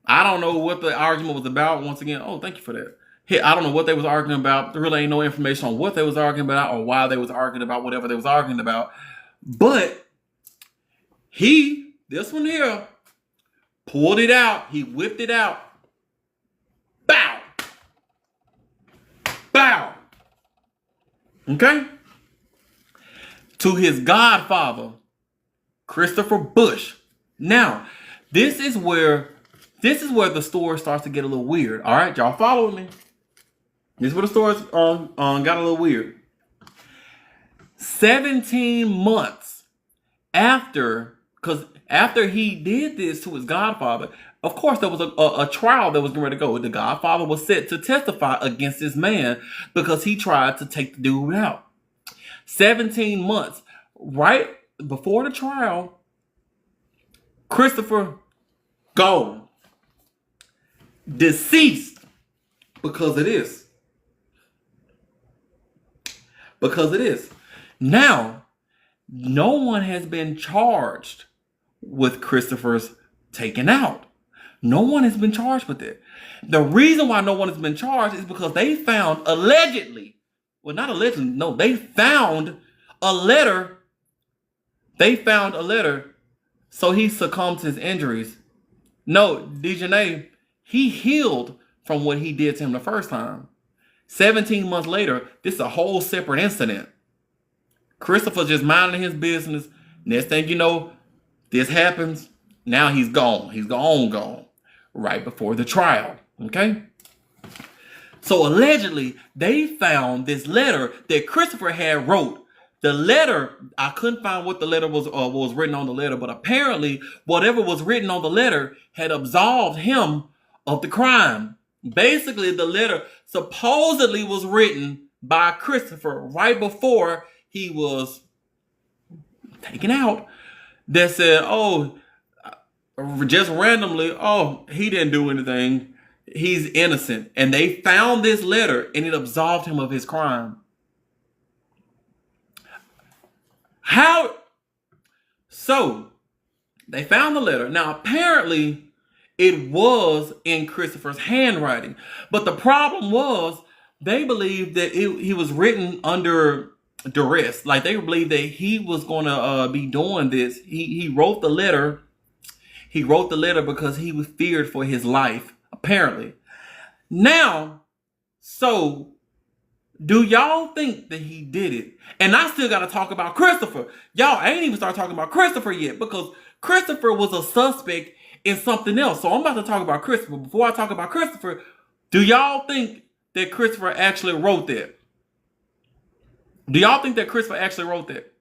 I don't know what the argument was about. Once again, oh, thank you for that. I don't know what they was arguing about. There really ain't no information on what they was arguing about or why they was arguing about whatever they was arguing about. But this one here, pulled it out. He whipped it out. Bow. Okay? To his godfather, Christopher Bush. Now, this is where the story starts to get a little weird. All right, y'all following me? This is where the story got a little weird. 17 months after he did this to his godfather, of course, there was a trial that was getting ready to go. The godfather was set to testify against this man because he tried to take the dude out. 17 months, right before the trial, Christopher gone. Deceased because of this. Now, no one has been charged with Christopher's taken out. No one has been charged with it. The reason why no one has been charged is because they found they found a letter So he succumbed to his injuries. No, Dejanay, he healed from what he did to him the first time. 17 months later, this is a whole separate incident. Christopher just minding his business. Next thing you know, this happens. Now he's gone. He's gone. Right before the trial. Okay? So allegedly, they found this letter that Christopher had wrote. The letter, I couldn't find what the letter was written on the letter, but apparently whatever was written on the letter had absolved him of the crime. Basically, the letter supposedly was written by Christopher right before he was taken out. That said, just randomly, he didn't do anything. He's innocent. And they found this letter and it absolved him of his crime. How? So, they found the letter. Now, apparently, it was in Christopher's handwriting. But the problem was, they believed that he was written under duress. Like, they believed that he was going to be doing this. He wrote the letter. He wrote the letter because he was feared for his life, apparently. Now, so, do y'all think that he did it? And I still got to talk about Christopher. Y'all, I ain't even start talking about Christopher yet because Christopher was a suspect in something else. So I'm about to talk about Christopher. Before I talk about Christopher, do y'all think that Christopher actually wrote that? Do y'all think that Christopher actually wrote that?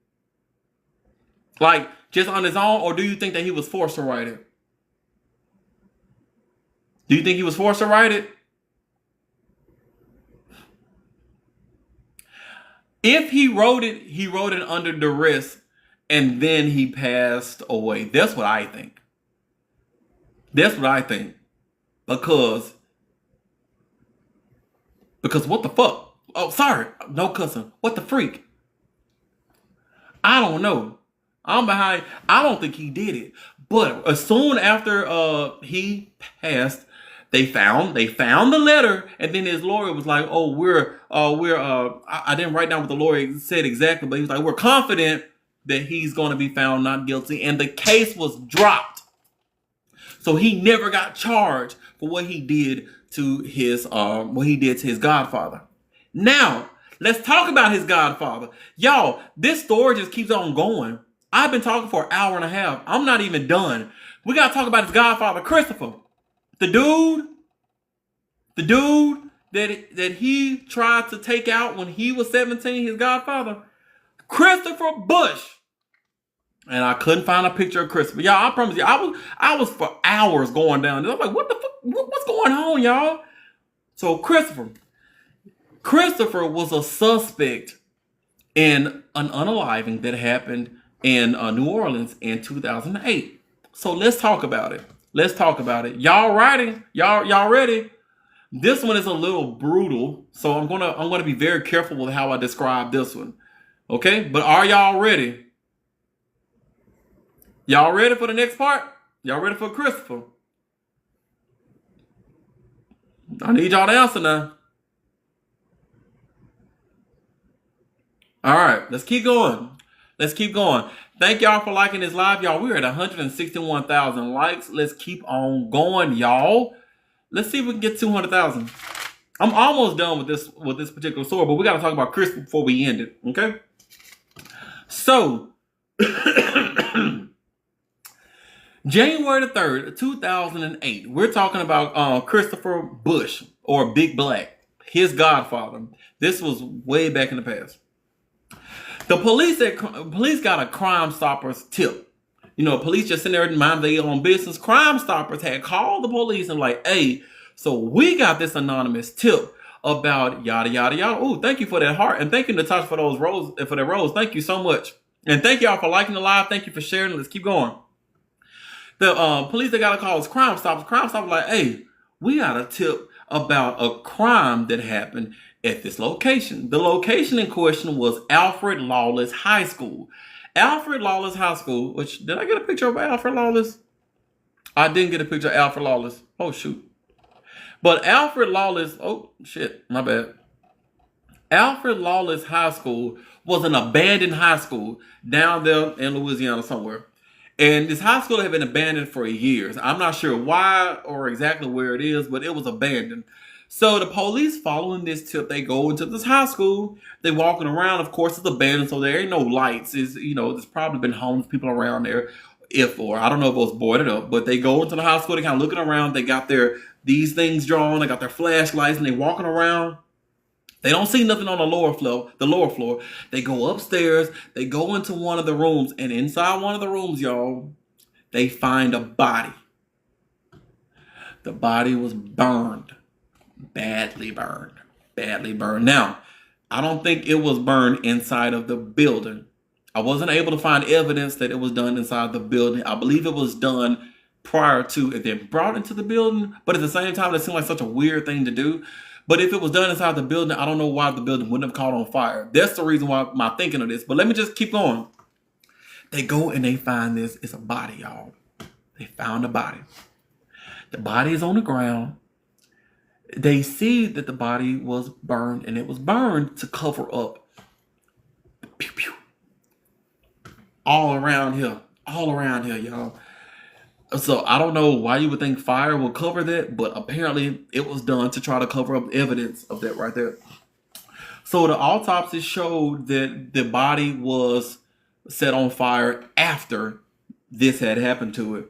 Like, just on his own? Or do you think that he was forced to write it? Do you think he was forced to write it? If he wrote it under duress, and then he passed away. That's what I think. That's what I think. Because what the fuck? Oh, sorry. No cussing. What the freak? I don't know. I'm behind. I don't think he did it. But as soon after he passed, they found the letter, and then his lawyer was like, I didn't write down what the lawyer said exactly, but he was like, we're confident that he's going to be found not guilty, and the case was dropped. So he never got charged for what he did to his godfather. Now, let's talk about his godfather. Y'all, this story just keeps on going. I've been talking for an hour and a half. I'm not even done. We got to talk about his godfather, Christopher. The dude that he tried to take out when he was 17, his godfather, Christopher Bush. And I couldn't find a picture of Christopher. Y'all, I promise you, I was for hours going down this. I'm like, what the fuck? What's going on, y'all? So Christopher was a suspect in an unaliving that happened in New Orleans in 2008. So let's talk about it. Y'all ready? Y'all ready? This one is a little brutal, so I'm gonna be very careful with how I describe this one. Okay? But are y'all ready? Y'all ready for the next part? Y'all ready for Christopher? I need y'all to answer now. All right, let's keep going. Thank y'all for liking this live, y'all. We're at 161,000 likes. Let's keep on going, y'all. Let's see if we can get 200,000. I'm almost done with this particular story, but we got to talk about Christopher before we end it, okay? So, January the 3rd, 2008, we're talking about Christopher Bush, or Big Black, his godfather. This was way back in the past. The police got a Crime Stoppers tip. You know, police just sitting there and mind their own business. Crime Stoppers had called the police and like, hey, so we got this anonymous tip about yada, yada, yada. Oh, thank you for that heart. And thank you, Natasha, for those roses, for that rose. Thank you so much. And thank y'all for liking the live. Thank you for sharing. Let's keep going. The police that got a call was Crime Stoppers. Crime Stoppers like, hey, we got a tip about a crime that happened at this location. The location in question was Alfred Lawless High School. Alfred Lawless High School, which, did I get a picture of Alfred Lawless? I didn't get a picture of Alfred Lawless. Oh, shoot. But Alfred Lawless, oh, shit, my bad. Alfred Lawless High School was an abandoned high school down there in Louisiana somewhere. And this high school had been abandoned for years. I'm not sure why or exactly where it is, but it was abandoned. So the police following this tip, they go into this high school. They walking around. Of course, it's abandoned, so there ain't no lights. There's probably been homeless people around there. Or I don't know if it was boarded up, but they go into the high school. They kind of looking around. They got these things drawn. They got their flashlights, and they walking around. They don't see nothing on the lower floor. They go upstairs. They go into one of the rooms, and inside one of the rooms, y'all, they find a body. The body was burned. Badly burned. Badly burned. Now, I don't think it was burned inside of the building. I wasn't able to find evidence that it was done inside the building. I believe it was done prior to it being brought into the building. But at the same time, it seemed like such a weird thing to do. But if it was done inside the building, I don't know why the building wouldn't have caught on fire. That's the reason why I'm thinking of this. But let me just keep going. They go and they find this. It's a body, y'all. They found a body. The body is on the ground. They see that the body was burned, and it was burned to cover up. Pew, pew. All around here, y'all. So I don't know why you would think fire will cover that, but apparently it was done to try to cover up evidence of that right there. So the autopsy showed that the body was set on fire after this had happened to it.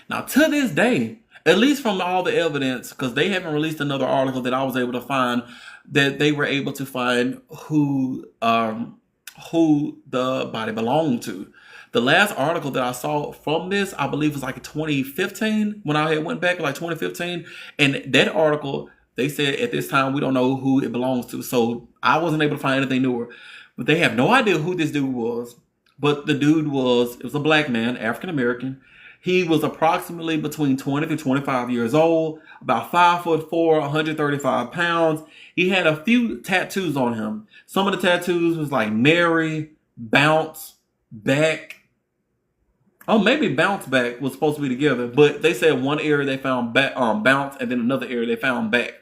Now, to this day, at least from all the evidence, because they haven't released another article that I was able to find, that they were able to find who the body belonged to. The last article that I saw from this, I believe, was like 2015, when I had went back, like 2015. And that article, they said at this time, we don't know who it belongs to. So I wasn't able to find anything newer. But they have no idea who this dude was. But the dude it was a black man, African American. He was approximately between 20 to 25 years old, about 5'4", 135 pounds. He had a few tattoos on him. Some of the tattoos was like Mary, Bounce, Back. Oh, maybe Bounce Back was supposed to be together, but they said one area they found Bounce, and then another area they found Back.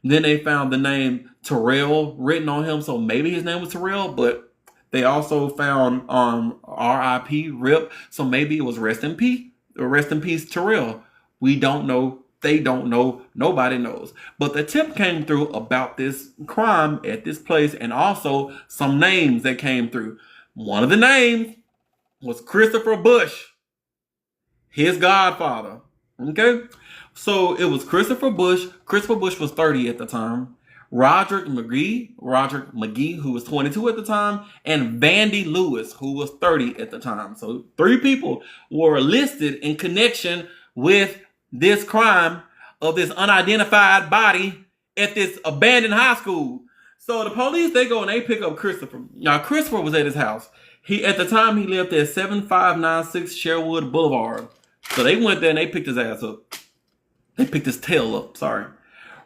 Then they found the name Terrell written on him, so maybe his name was Terrell, but they also found R.I.P. Rip, so maybe it was rest in peace Terrell. We don't know. They don't know. Nobody knows. But the tip came through about this crime at this place, and also some names that came through. One of the names was Christopher Bush, his godfather. Okay? So it was Christopher Bush. Christopher Bush was 30 at the time. Roderick McGee, who was 22 at the time, and Vandy Lewis, who was 30 at the time. So 3 people were listed in connection with this crime of this unidentified body at this abandoned high school. So the police, they go and they pick up Christopher. Now, Christopher was at his house. At the time, he lived at 7596 Sherwood Boulevard. So they went there and they picked his ass up. They picked his tail up, sorry.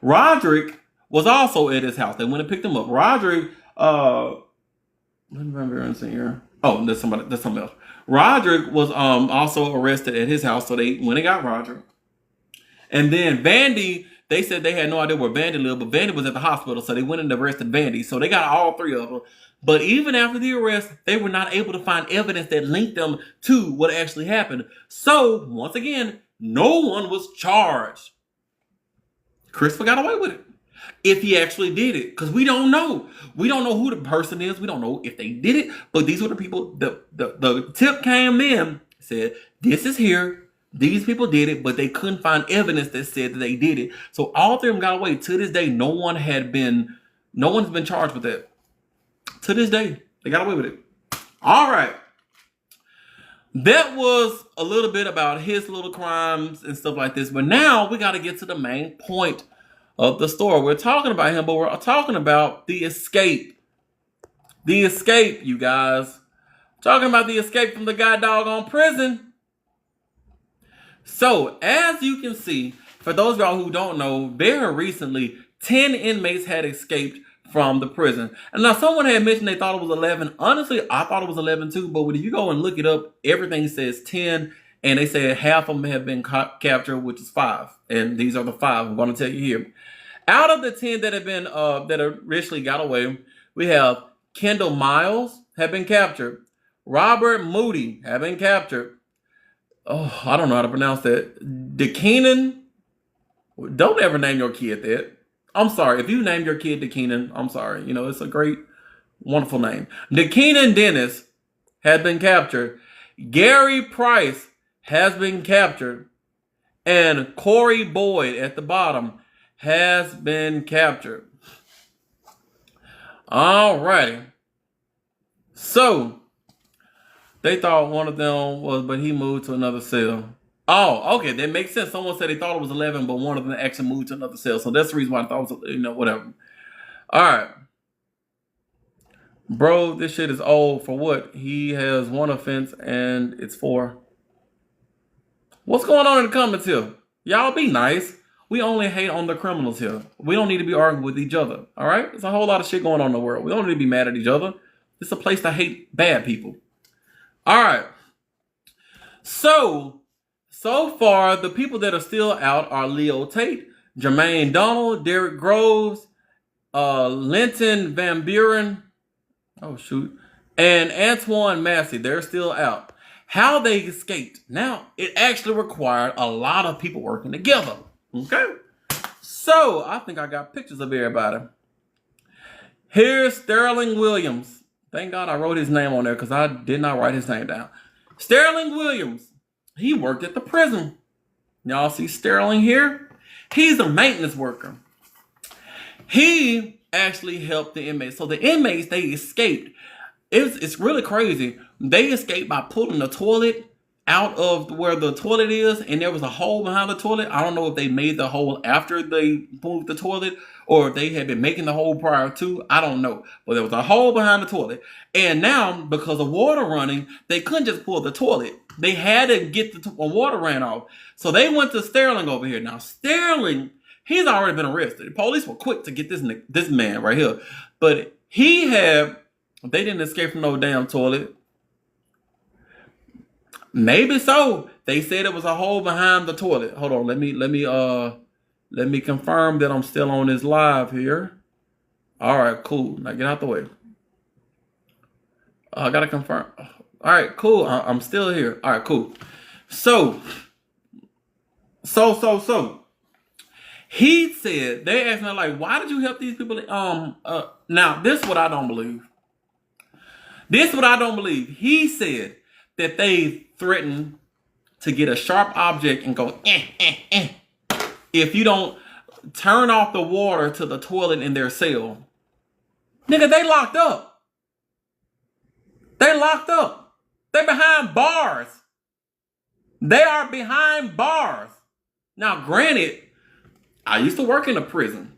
Roderick was also at his house. They went and picked him up. Roderick, let me remember here. Oh, that's somebody else. Roderick was also arrested at his house, so they went and got Roderick. And then Vandy, they said they had no idea where Vandy lived, but Vandy was at the hospital, so they went and arrested Vandy. So they got all 3 of them. But even after the arrest, they were not able to find evidence that linked them to what actually happened. So, once again, no one was charged. Christopher got away with it. If he actually did it. Because we don't know. We don't know who the person is. We don't know if they did it. But these were the people. The tip came in. Said, this is here. These people did it. But they couldn't find evidence that said that they did it. So all 3 of them got away. To this day, no one's been charged with that. To this day, they got away with it. All right. That was a little bit about his little crimes and stuff like this. But now we got to get to the main point of the story. We're talking about him, but we're talking about the escape. The escape, you guys. Talking about the escape from the goddamn prison. So, as you can see, for those of y'all who don't know, very recently, 10 inmates had escaped from the prison. And now someone had mentioned they thought it was 11. Honestly, I thought it was 11 too, but when you go and look it up, everything says 10, and they said half of them have been captured, which is 5. And these are the 5 I'm going to tell you here. Out of the 10 that have been that originally got away, we have Kendall Miles have been captured. Robert Moody have been captured. Oh, I don't know how to pronounce that. DeKeenan. Don't ever name your kid that. I'm sorry. If you name your kid DeKeenan, I'm sorry. You know, it's a great, wonderful name. DeKeenan Dennis has been captured. Gary Price has been captured. And Corey Boyd at the bottom has been captured. Alrighty. So, they thought one of them was, but he moved to another cell. Oh, okay, that makes sense. Someone said they thought it was 11, but one of them actually moved to another cell. So that's the reason why I thought it was, whatever. All right. Bro, this shit is old for what? He has one offense and it's 4. What's going on in the comments here? Y'all be nice. We only hate on the criminals here. We don't need to be arguing with each other. All right? There's a whole lot of shit going on in the world. We don't need to be mad at each other. It's a place to hate bad people. All right. So far, the people that are still out are Leo Tate, Jermaine Donald, Derrick Groves, Linton Van Buren, and Antoine Massey. They're still out. How they escaped. Now, it actually required a lot of people working together. Okay? So, I think I got pictures of everybody. Here's Sterling Williams. Thank God I wrote his name on there because I did not write his name down. Sterling Williams. He worked at the prison. Y'all see Sterling here? He's a maintenance worker. He actually helped the inmates. So the inmates, they escaped. It's really crazy. They escaped by pulling the toilet out of where the toilet is, and there was a hole behind the toilet. I don't know if they made the hole after they moved the toilet, or if they had been making the hole prior to. I don't know. But there was a hole behind the toilet. And now, because of water running, they couldn't just pull the toilet. They had to get the water ran off. So they went to Sterling over here. Now, Sterling, he's already been arrested. The police were quick to get this man right here. But they didn't escape from no damn toilet. Maybe so. They said it was a hole behind the toilet. Hold on, let me confirm that I'm still on this live here. All right, cool. Now get out the way. I gotta confirm. All right, cool. I'm still here. All right, cool. So. He said, they asked me like, why did you help these people? Now this is what I don't believe. He said that they threatened to get a sharp object and go, if you don't turn off the water to the toilet in their cell. Nigga, they locked up. They're behind bars. They are behind bars. Now, granted, I used to work in a prison.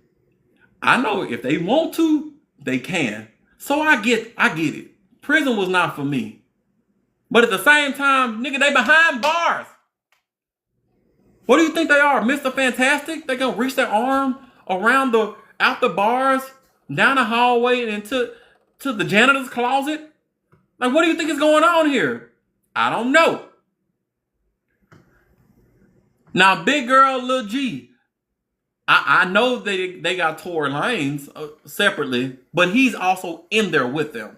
I know if they want to, they can. So I get it. Prison was not for me. But at the same time, nigga, they behind bars. What do you think they are, Mr. Fantastic? They gonna reach their arm around out the bars, down the hallway, and to the janitor's closet? Like, what do you think is going on here? I don't know. Now, big girl, Lil G. I know they got Tory Lanez separately, but he's also in there with them.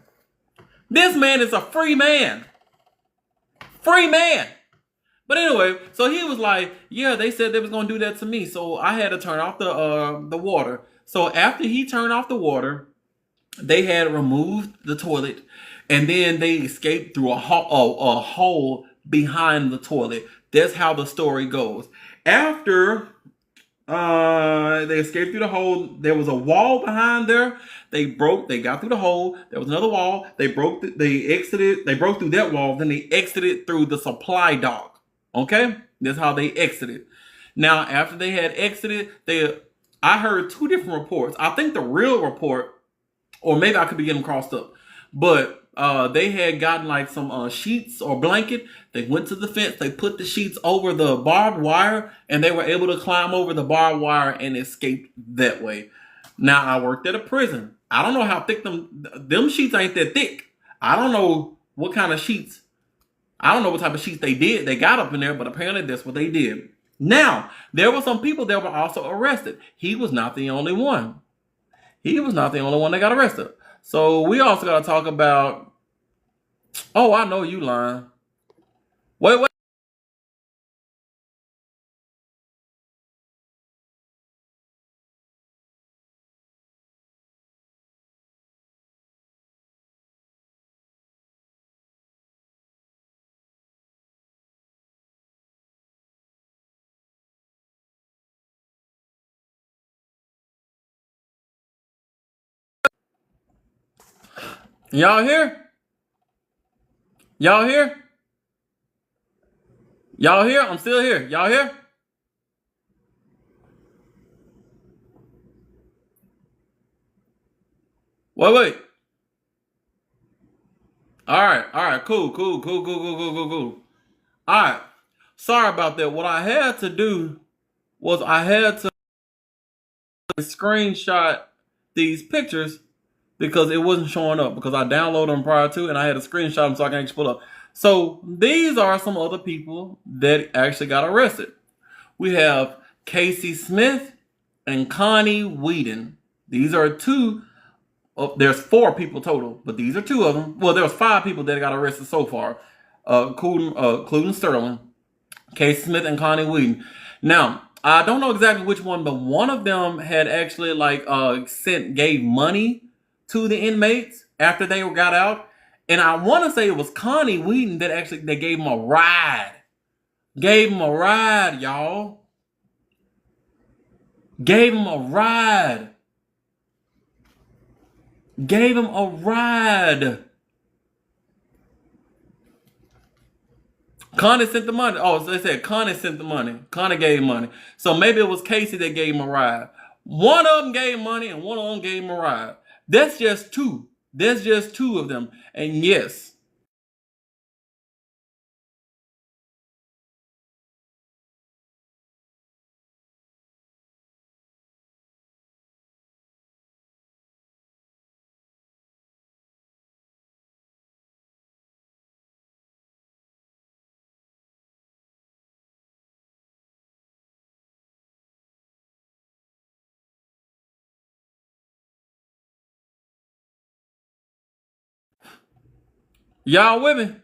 This man is a free man. Free man. But anyway, so he was like, yeah, they said they was going to do that to me. So I had to turn off the water. So after he turned off the water, they had removed the toilet. And then they escaped through a hole behind the toilet. That's how the story goes. After they escaped through the hole, there was a wall behind there. They got through the hole. There was another wall. They broke through that wall. Then they exited through the supply dock. Okay? That's how they exited. Now, after they had exited, I heard 2 different reports. I think the real report, or maybe I could be getting crossed up, but they had gotten like some sheets or blanket. They went to the fence. They put the sheets over the barbed wire, and they were able to climb over the barbed wire and escape that way. Now, I worked at a prison. I don't know how thick them sheets ain't that thick. I don't know what kind of sheets. I don't know what type of sheets they got up in there, but apparently that's what they did. Now, there were some people that were also arrested. He was not the only one. That got arrested. So we also got to talk about, oh, I know you lying. Wait. Y'all here? Y'all here? Y'all here? I'm still here. Y'all here? Wait, wait. All right, cool. All right, sorry about that. What I had to do was I had to screenshot these pictures because it wasn't showing up because I downloaded them prior to and I had to screenshot them so I can actually pull up. So these are some other people that actually got arrested. We have Casey Smith and Connie Whedon. These are two. There's four people total, but these are two of them. Well, there's five people that got arrested so far, including Sterling, Casey Smith, and Connie Whedon. Now, I don't know exactly which one, but one of them had actually gave money to the inmates after they got out, and I want to say it was Connie Whedon that actually they gave him a ride. Gave him a ride, y'all. Gave him a ride. Gave him a ride. Connie sent the money. Oh, so they said Connie sent the money. Connie gave money. So maybe it was Casey that gave him a ride. One of them gave money and one of them gave him a ride. That's just two. That's just two of them. And yes. Y'all with me?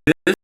This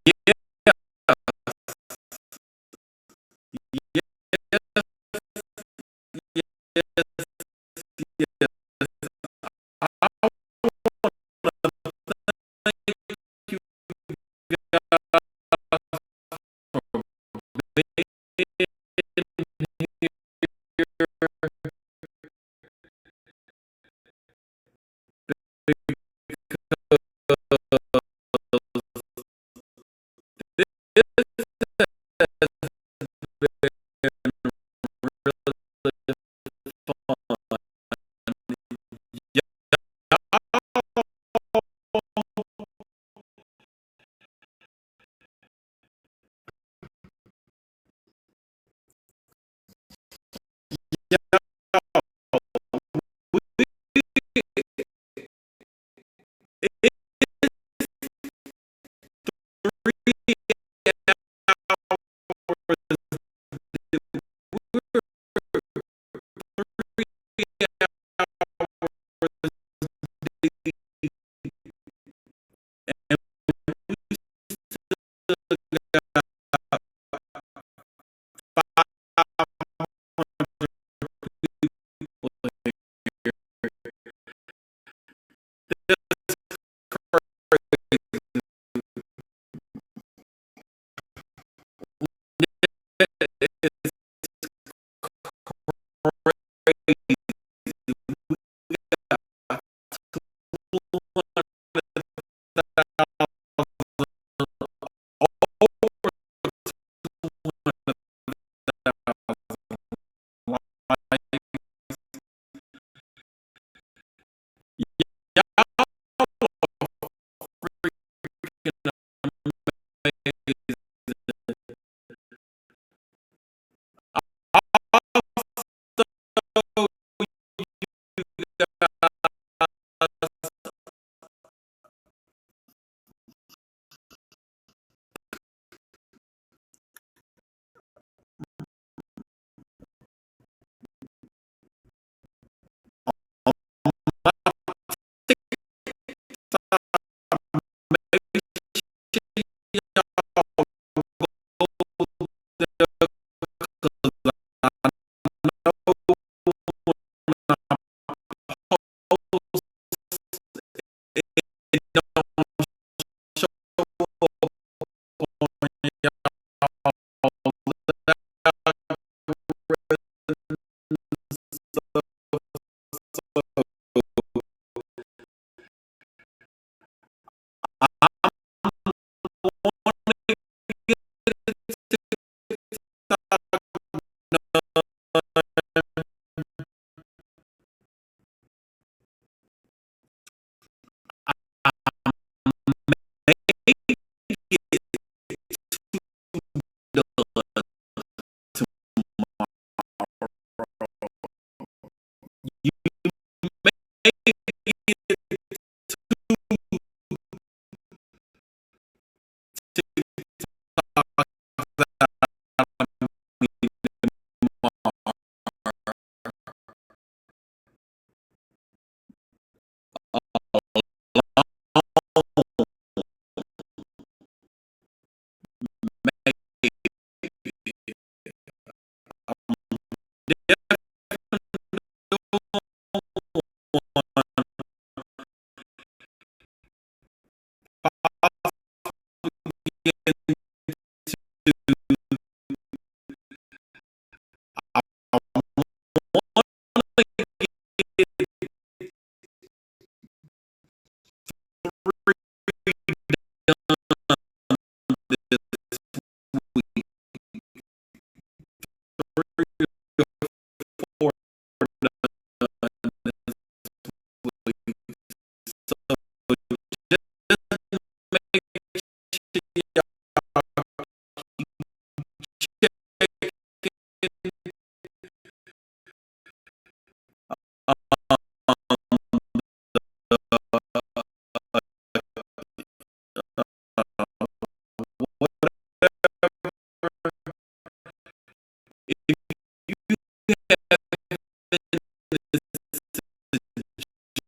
Yeah, yeah, yeah,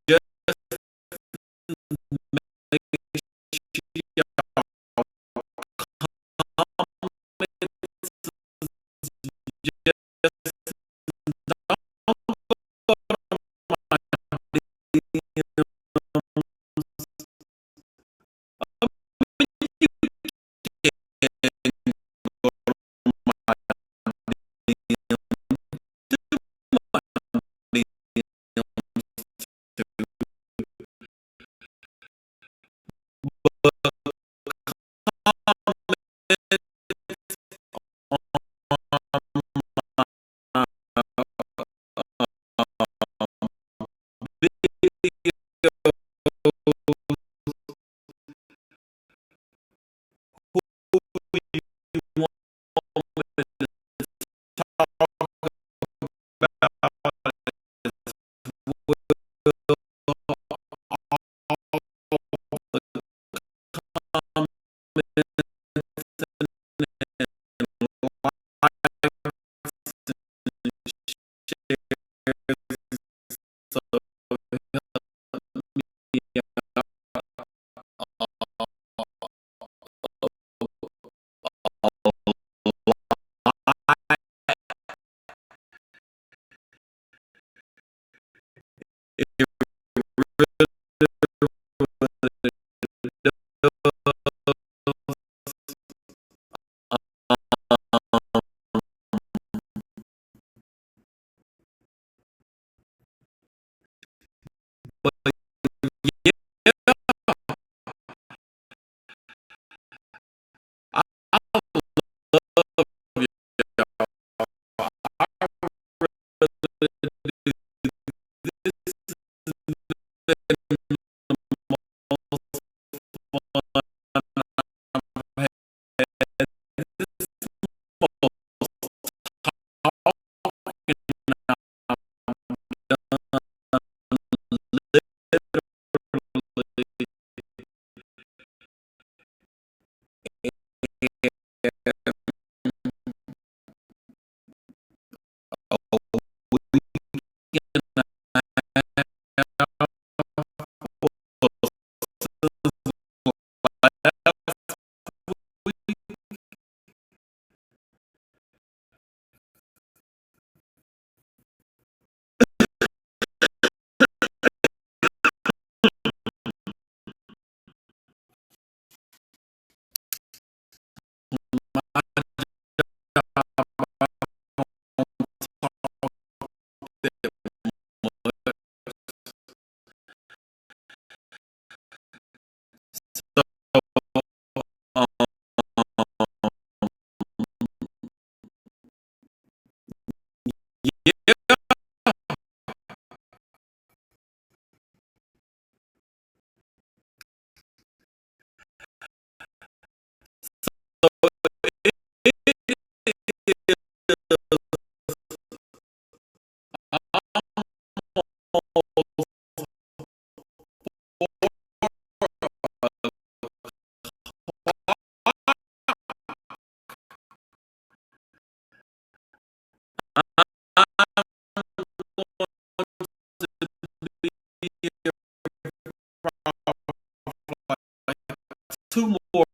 yeah. I thank you guys for being here. two more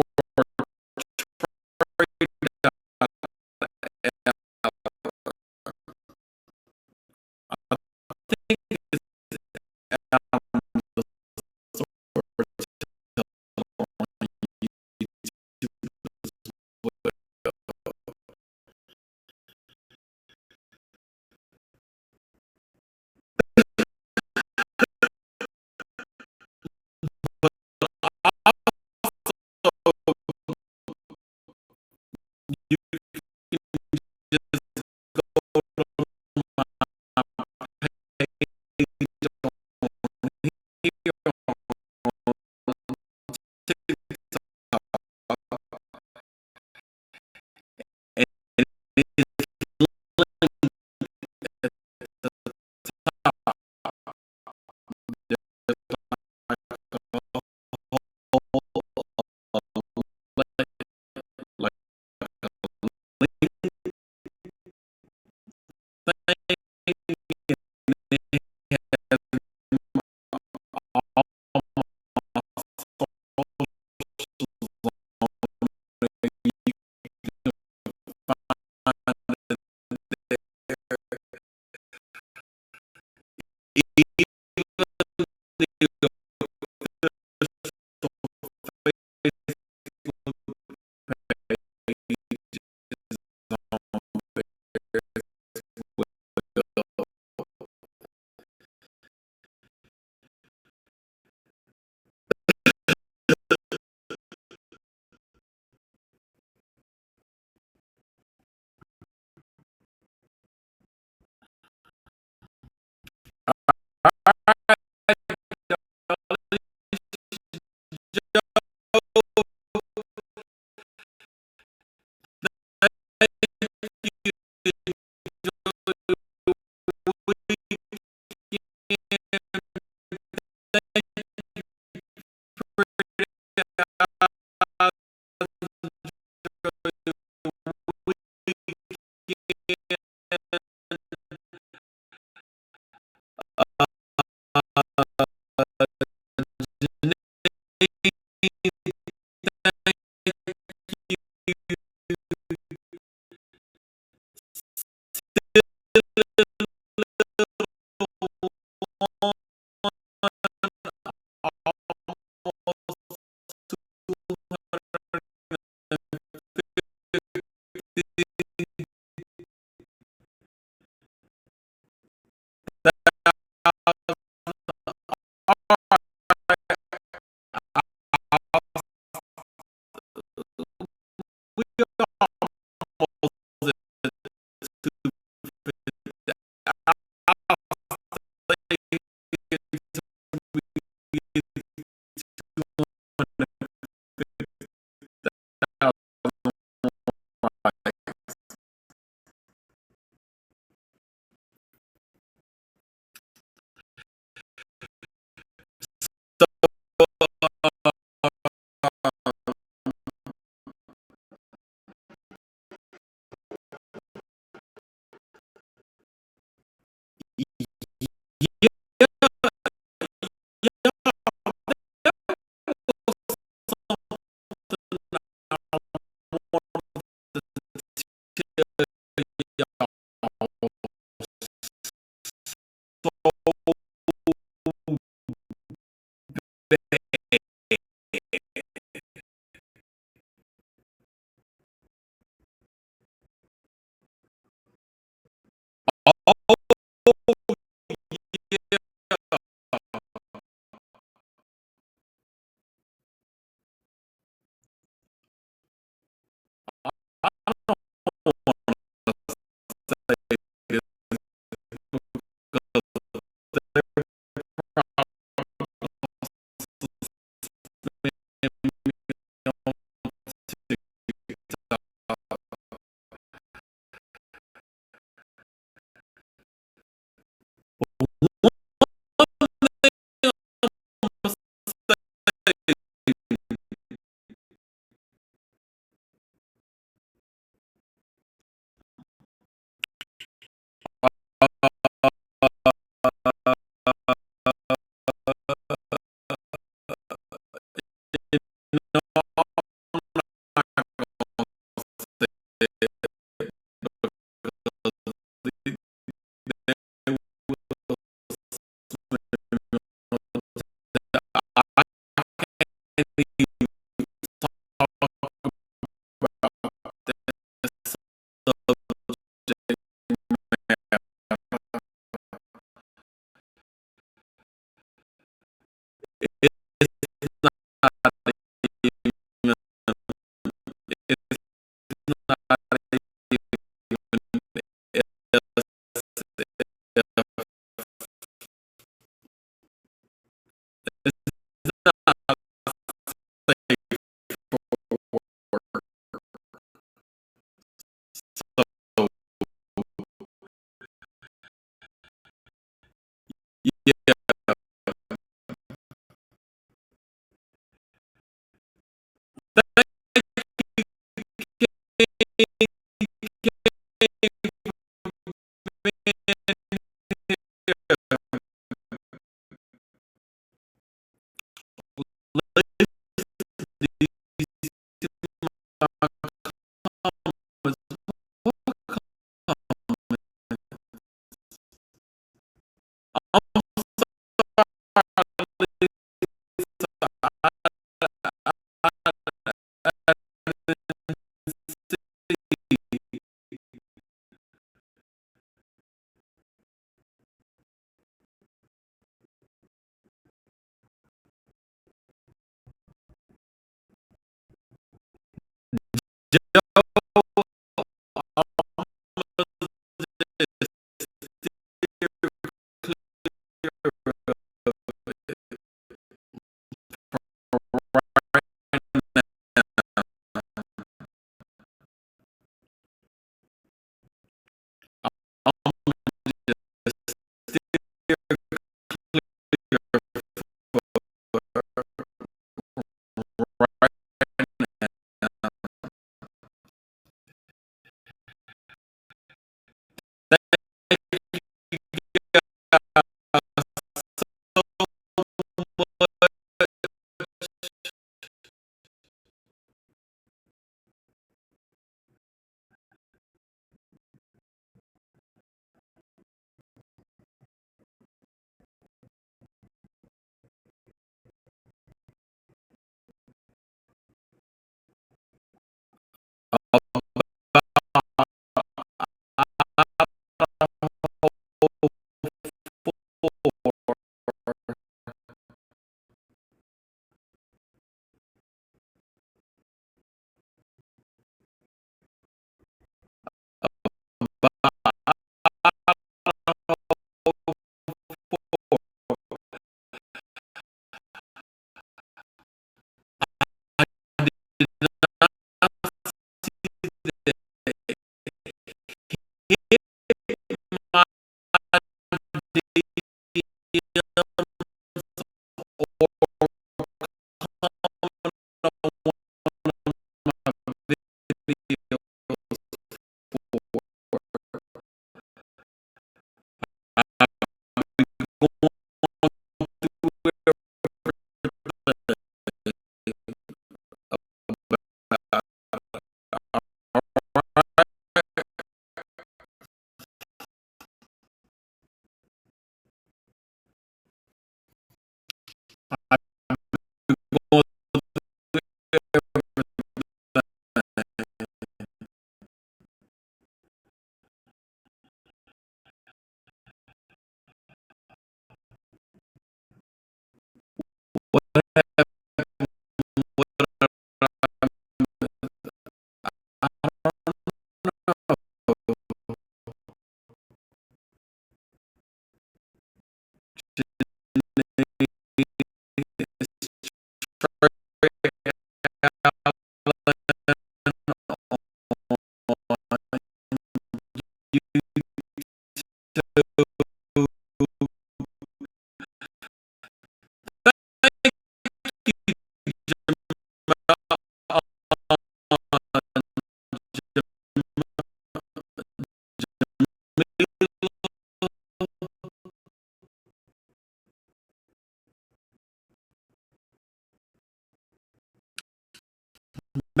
back